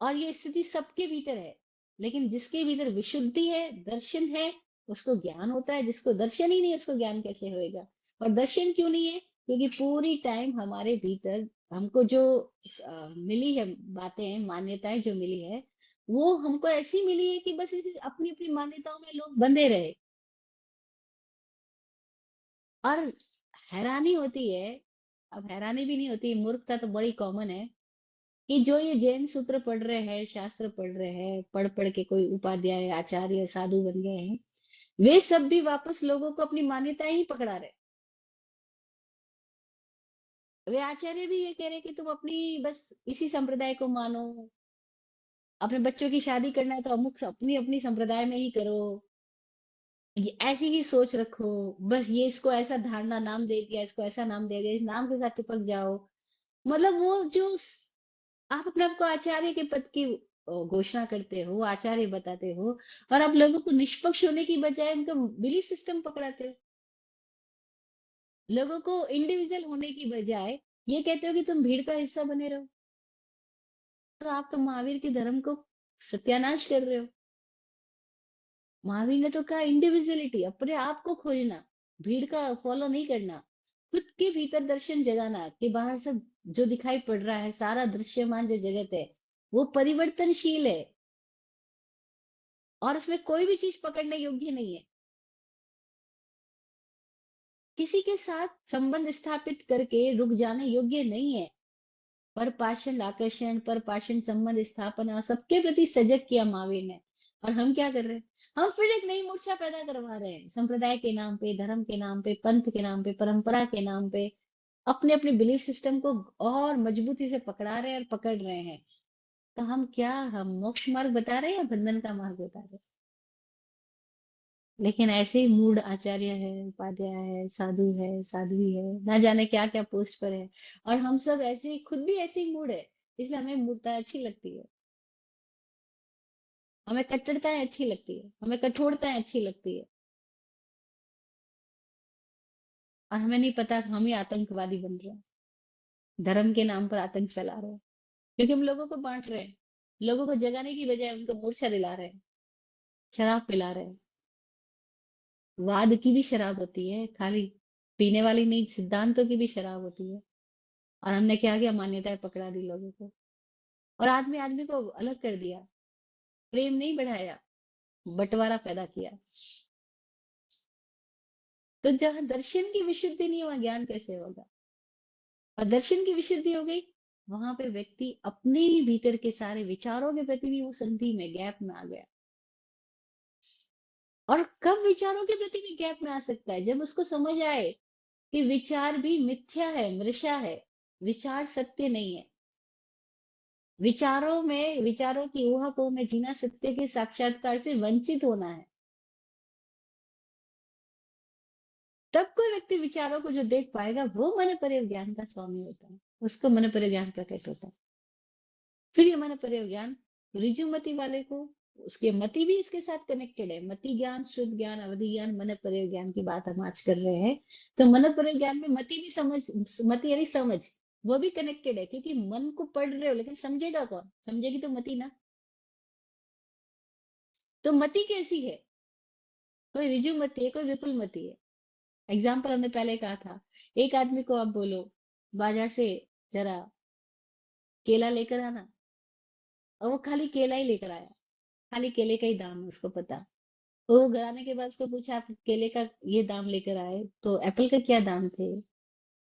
और ये स्थिति सबके भीतर है। लेकिन जिसके भीतर विशुद्धि है, दर्शन है, उसको ज्ञान होता है, जिसको दर्शन ही नहीं है उसको ज्ञान कैसे होएगा। और दर्शन क्यों नहीं है, क्योंकि पूरी टाइम हमारे भीतर हमको जो मिली है बातें, मान्यताएं जो मिली है, वो हमको ऐसी मिली है कि बस इस अपनी अपनी मान्यताओं में लोग बंधे रहे। और हैरानी होती है, अब हैरानी भी नहीं होती, मूर्खता तो बड़ी कॉमन है, कि जो ये जैन सूत्र पढ़ रहे हैं, शास्त्र पढ़ रहे हैं, पढ़ पढ़ के कोई उपाध्याय आचार्य साधु बन गए हैं, वे सब भी वापस लोगों को अपनी मान्यताएं ही पकड़ा रहे। वे आचार्य भी ये कह रहे कि तुम अपनी बस इसी संप्रदाय को मानो, अपने बच्चों की शादी करना है तो अमुक अपनी अपनी संप्रदाय में ही करो, ये ऐसी ही सोच रखो, बस ये इसको ऐसा धारणा नाम दे दिया, इसको ऐसा नाम दे दिया, इस नाम के साथ चिपक जाओ। मतलब वो जो आप अपने आप को आचार्य के पद की घोषणा करते हो, आचार्य बताते हो, और आप लोगों को निष्पक्ष होने की बजाय उनका बिलीफ सिस्टम पकड़ाते हो, लोगों को इंडिविजुअल होने की बजाय ये कहते हो कि तुम भीड़ का हिस्सा बने रहो। तो आप तो महावीर के धर्म को सत्यानाश कर रहे हो। महावीर ने तो कहा इंडिविजुअलिटी, अपने आप को खोजना, भीड़ का फॉलो नहीं करना, खुद के भीतर दर्शन जगाना, कि बाहर सब जो दिखाई पड़ रहा है, सारा दृश्यमान जो जगत है, वो परिवर्तनशील है, और उसमें कोई भी चीज पकड़ने योग्य नहीं है। किसी के साथ संबंध स्थापित करके रुक जाने योग्य नहीं है। पर पाषण आकर्षण, पर पाषण संबंध स्थापना, सबके प्रति सजग किया महावीर ने। और हम क्या कर रहे हैं, हम फिर एक नई मूर्छा पैदा करवा रहे हैं, संप्रदाय के नाम पे, धर्म के नाम पे, पंथ के नाम पे, परंपरा के नाम पे, अपने अपने बिलीफ सिस्टम को और मजबूती से पकड़ा रहे हैं और पकड़ रहे हैं। तो हम क्या, हम मोक्ष मार्ग बता रहे हैं या बंधन का मार्ग बता रहे हैं। लेकिन ऐसे ही मूड आचार्य है, उपाध्याय है, साधु है, साध्वी है, ना जाने क्या क्या पोस्ट पर है। और हम सब ऐसे ही, खुद भी ऐसे ही मूड है, इसलिए हमें मूर्खता अच्छी लगती है। हमें कट्टरताएं अच्छी लगती है, हमें कठोरताएं अच्छी लगती है। और हमें नहीं पता कि हम ही आतंकवादी बन रहे हैं, धर्म के नाम पर आतंक फैला रहे हैं। क्योंकि हम लोगों को बांट रहे हैं, लोगों को जगाने की बजाय उनको मूर्छा दिला रहे हैं, शराब पिला रहे हैं। वाद की भी शराब होती है, खाली पीने वाली नहीं, सिद्धांतों की भी शराब होती है। और हमने क्या किया, मान्यताएं पकड़ा दी लोगों को, और आदमी आदमी को अलग कर दिया। प्रेम नहीं बढ़ाया, बंटवारा पैदा किया। तो जहां दर्शन की विशुद्धि नहीं है, वहां ज्ञान कैसे होगा? और दर्शन की विशुद्धि हो गई, वहां पे व्यक्ति अपने ही भीतर के सारे विचारों के प्रति भी वो संधि में, गैप में आ गया। और कब विचारों के प्रति भी गैप में आ सकता है? जब उसको समझ आए कि विचार भी मिथ्या है, मृषा है। विचार सत्य नहीं है। विचारों में, विचारों की ऊहापोह में जीना सत्य के साक्षात्कार से वंचित होना है। तब कोई व्यक्ति विचारों को जो देख पाएगा, वो मन पर ज्ञान का स्वामी होता है, उसको मन पर ज्ञान प्रकट होता है। फिर ये मन पर ज्ञान ऋजु मति वाले को, उसके मति भी इसके साथ कनेक्टेड है। मति ज्ञान, शुद्ध ज्ञान, अवधि ज्ञान, मन पर ज्ञान की बात हम आज कर रहे हैं। तो मन पर ज्ञान में मति भी समझ, मति यानी समझ, वो भी कनेक्टेड है। क्योंकि मन को पढ़ रहे हो, लेकिन समझेगा कौन? समझेगी तो मति ना। तो मति कैसी है? कोई ऋजु मति है, कोई विपुल मति है। एग्जाम्पल हमने पहले कहा था, एक आदमी को आप बोलो बाजार से जरा केला लेकर आना, और वो खाली केला ही लेकर आया, खाली केले का ही दाम है उसको पता। तो वो घर आने के बाद उसको पूछा, आप केले का ये दाम लेकर आए, तो एप्पल का क्या दाम थे,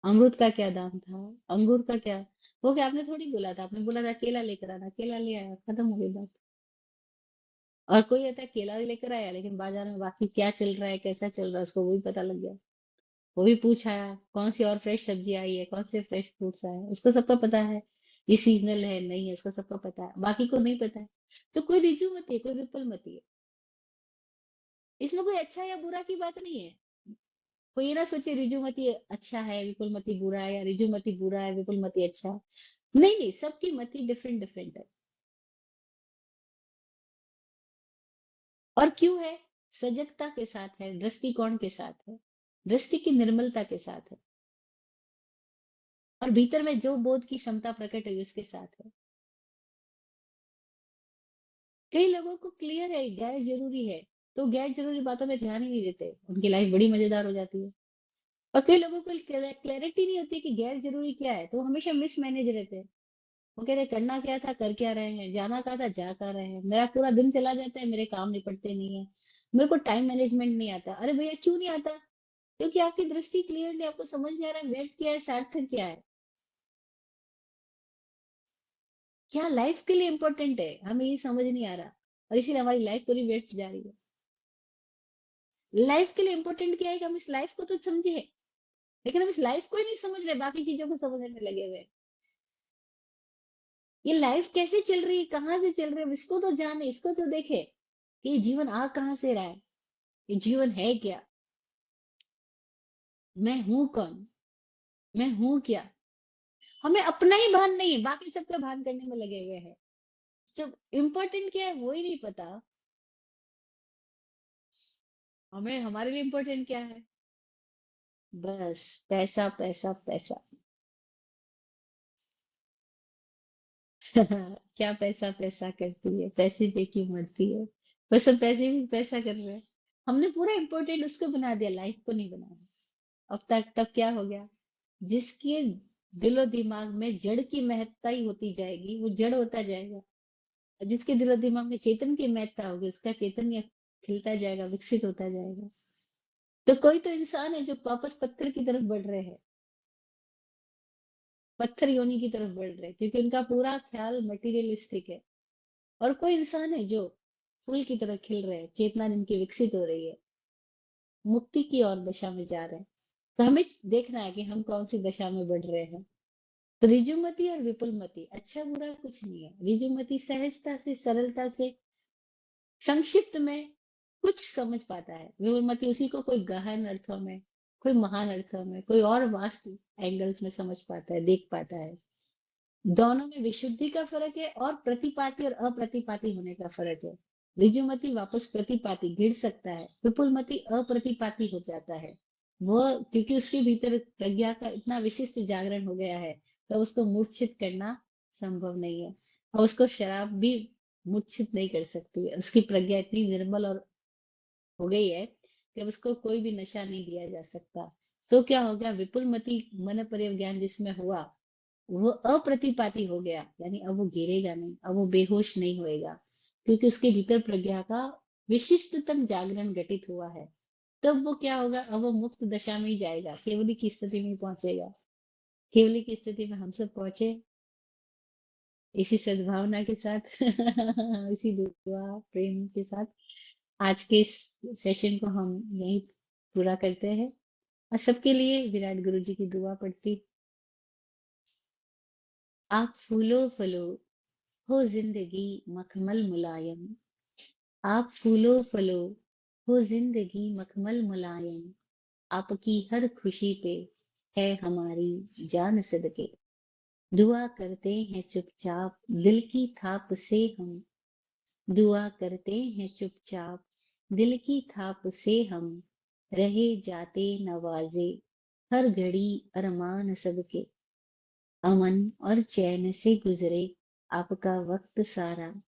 अमरूद का क्या दाम था, अंगूर का क्या? वो क्या आपने थोड़ी बोला था, आपने बोला था केला लेकर आना, केला ले आया, खत्म हो गई बात। और कोई होता है केला लेकर आया, लेकिन बाजार में बाकी क्या चल रहा है, कैसा चल रहा है, उसको वो भी पता लग गया। वो भी पूछा कौन सी और फ्रेश सब्जी आई है, कौन से फ्रेश फ्रूट्स आए हैं, उसको सबका पता है। ये सीजनल है नहीं है, उसको सबका पता है, बाकी को नहीं पता है। तो कोई रिजु मत है, कोई विपुल मत है। इसमें कोई अच्छा या बुरा की बात नहीं है। कोई ये ना सोचे रिजुमती अच्छा है, विपुलमती बुरा है, या रिजुमती बुरा है, विपुलमती अच्छा है। नहीं नहीं, सबकी मति डिफरेंट डिफरेंट है। और क्यों है? सजगता के साथ है, दृष्टिकोण के साथ है, दृष्टि की निर्मलता के साथ है, और भीतर में जो बोध की क्षमता प्रकट है उसके साथ है। कई लोगों को क्लियर है गैर जरूरी है, तो गैर जरूरी बातों में ध्यान ही नहीं देते, उनकी लाइफ बड़ी मजेदार हो जाती है। और कई लोगों को क्लैरिटी नहीं होती कि गैर जरूरी क्या है, तो वो हमेशा मिसमैनेज रहते हैं। वो कह रहे करना क्या था, कर क्या रहे हैं, जाना कहा था, जा कर रहे हैं, मेरा पूरा दिन चला जाता है, मेरे काम निपटते नहीं है, मेरे को टाइम मैनेजमेंट नहीं आता। अरे भैया क्यों नहीं आता? क्योंकि आपकी दृष्टि क्लियर नहीं, आपको समझ नहीं आ रहा है व्यर्थ क्या है, सार्थक क्या है, क्या लाइफ के लिए इंपॉर्टेंट है, हमें ये समझ नहीं आ रहा। और इसीलिए हमारी लाइफ पूरी व्यर्थ जा रही है। लाइफ के लिए इंपॉर्टेंट क्या है कि हम इस लाइफ को तो समझे, लेकिन हम इस लाइफ को ही नहीं समझ रहे, बाकी चीजों को समझने में लगे हुए हैं। ये लाइफ कैसे चल रही है, कहाँ से चल रही है, इसको तो जाने, इसको तो देखे कि ये जीवन आ कहाँ से रहा है, ये जीवन है क्या, मैं हूं कौन, मैं हूं क्या। हमें अपना ही भान नहीं है, बाकी सबका भान करने में लगे हुए हैं। जब इम्पोर्टेंट क्या है वो ही नहीं पता, हमें हमारे लिए इम्पोर्टेंट क्या है? बस पैसा पैसा पैसा। क्या पैसा पैसा करती है, पैसे पे क्यों मरती है। बस सब पैसे भी पैसा कर रहे हैं। हमने पूरा इम्पोर्टेंट उसको बना दिया, लाइफ को नहीं बनाया। अब तक तब क्या हो गया, जिसके दिलो दिमाग में जड़ की महत्ता ही होती जाएगी, वो जड़ होता जाएगा। और जिसके दिलो दिमाग में चेतन की महत्ता होगी, उसका चैतन्य खिलता जाएगा, विकसित होता जाएगा। तो कोई तो इंसान है जो वापस पत्थर की तरफ बढ़ रहे हैं, पत्थर योनि की तरफ बढ़ रहे हैं, क्योंकि उनका पूरा ख्याल मटेरियलिस्टिक है। और कोई इंसान है जो फूल की तरह खिल रहे हैं, चेतना जिनकी विकसित हो रही है, मुक्ति की ओर दशा में जा रहे हैं। तो हमें देखना है कि हम कौन सी दशा में बढ़ रहे हैं। तो ऋजुमति और विपुलमति, अच्छा बुरा कुछ नहीं है। ऋजुमति सहजता से, सरलता से, संक्षिप्त में कुछ समझ पाता है। विपुलमति उसी को कोई गहन अर्थों में, कोई महान अर्थों में, कोई और वास्ट एंगल्स में समझ पाता है, देख पाता है। दोनों में विशुद्धि का फर्क है और प्रतिपाती और अप्रतिपाती होने का फर्क है। ऋजुमती वापस प्रतिपाती गिर सकता है, विपुलमती अप्रतिपाती हो जाता है। वो क्योंकि उसके भीतर प्रज्ञा का इतना विशिष्ट जागरण हो गया है, तो उसको मूर्छित करना संभव नहीं है। और उसको शराब भी मूर्छित नहीं कर सकती है। उसकी प्रज्ञा इतनी निर्मल और हो गई है कि अब उसको कोई भी नशा नहीं दिया जा सकता। तो क्या हो गया, विपुलमती मन परिज्ञान जिसमें हुआ, वो अप्रतिपाती हो गया, यानी अब वो गिरेगा नहीं, अब वो बेहोश नहीं होएगा, क्योंकि उसके भीतर प्रज्ञा का विशिष्टतम जागरण घटित हुआ है। तब वो क्या होगा, अब वो मुक्त दशा में ही जाएगा, केवली की स्थिति में पहुंचेगा। केवली की स्थिति में हम सब पहुंचे, इसी सद्भावना के साथ इसी दुआ प्रेम के साथ आज के इस सेशन को हम यहीं पूरा करते हैं। और सबके लिए विराट गुरु जी की दुआ पढ़ती। आप फूलो फलो, हो जिंदगी मखमल मुलायम। आप फूलो फलो, हो जिंदगी मखमल मुलायम। आपकी हर खुशी पे है हमारी जान सदके। दुआ करते हैं चुपचाप दिल की थाप से हम। दुआ करते हैं चुपचाप दिल की थाप से हम। रहे जाते नवाजे हर घड़ी अरमान सबके। अमन और चैन से गुजरे आपका वक्त सारा।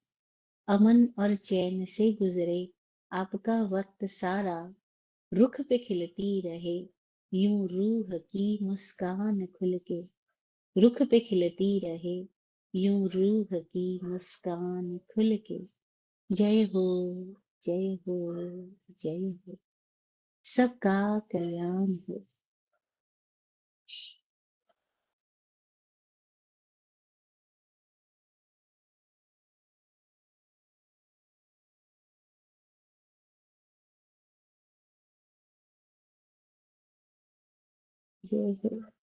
अमन और चैन से गुजरे आपका वक्त सारा। रुख पे खिलती रहे यूं रूह की मुस्कान खुल के। रुख पे खिलती रहे यूं रूह की मुस्कान खुल के। जय हो, जय हो, जय हो। सबका कल्याण हो। जय हो।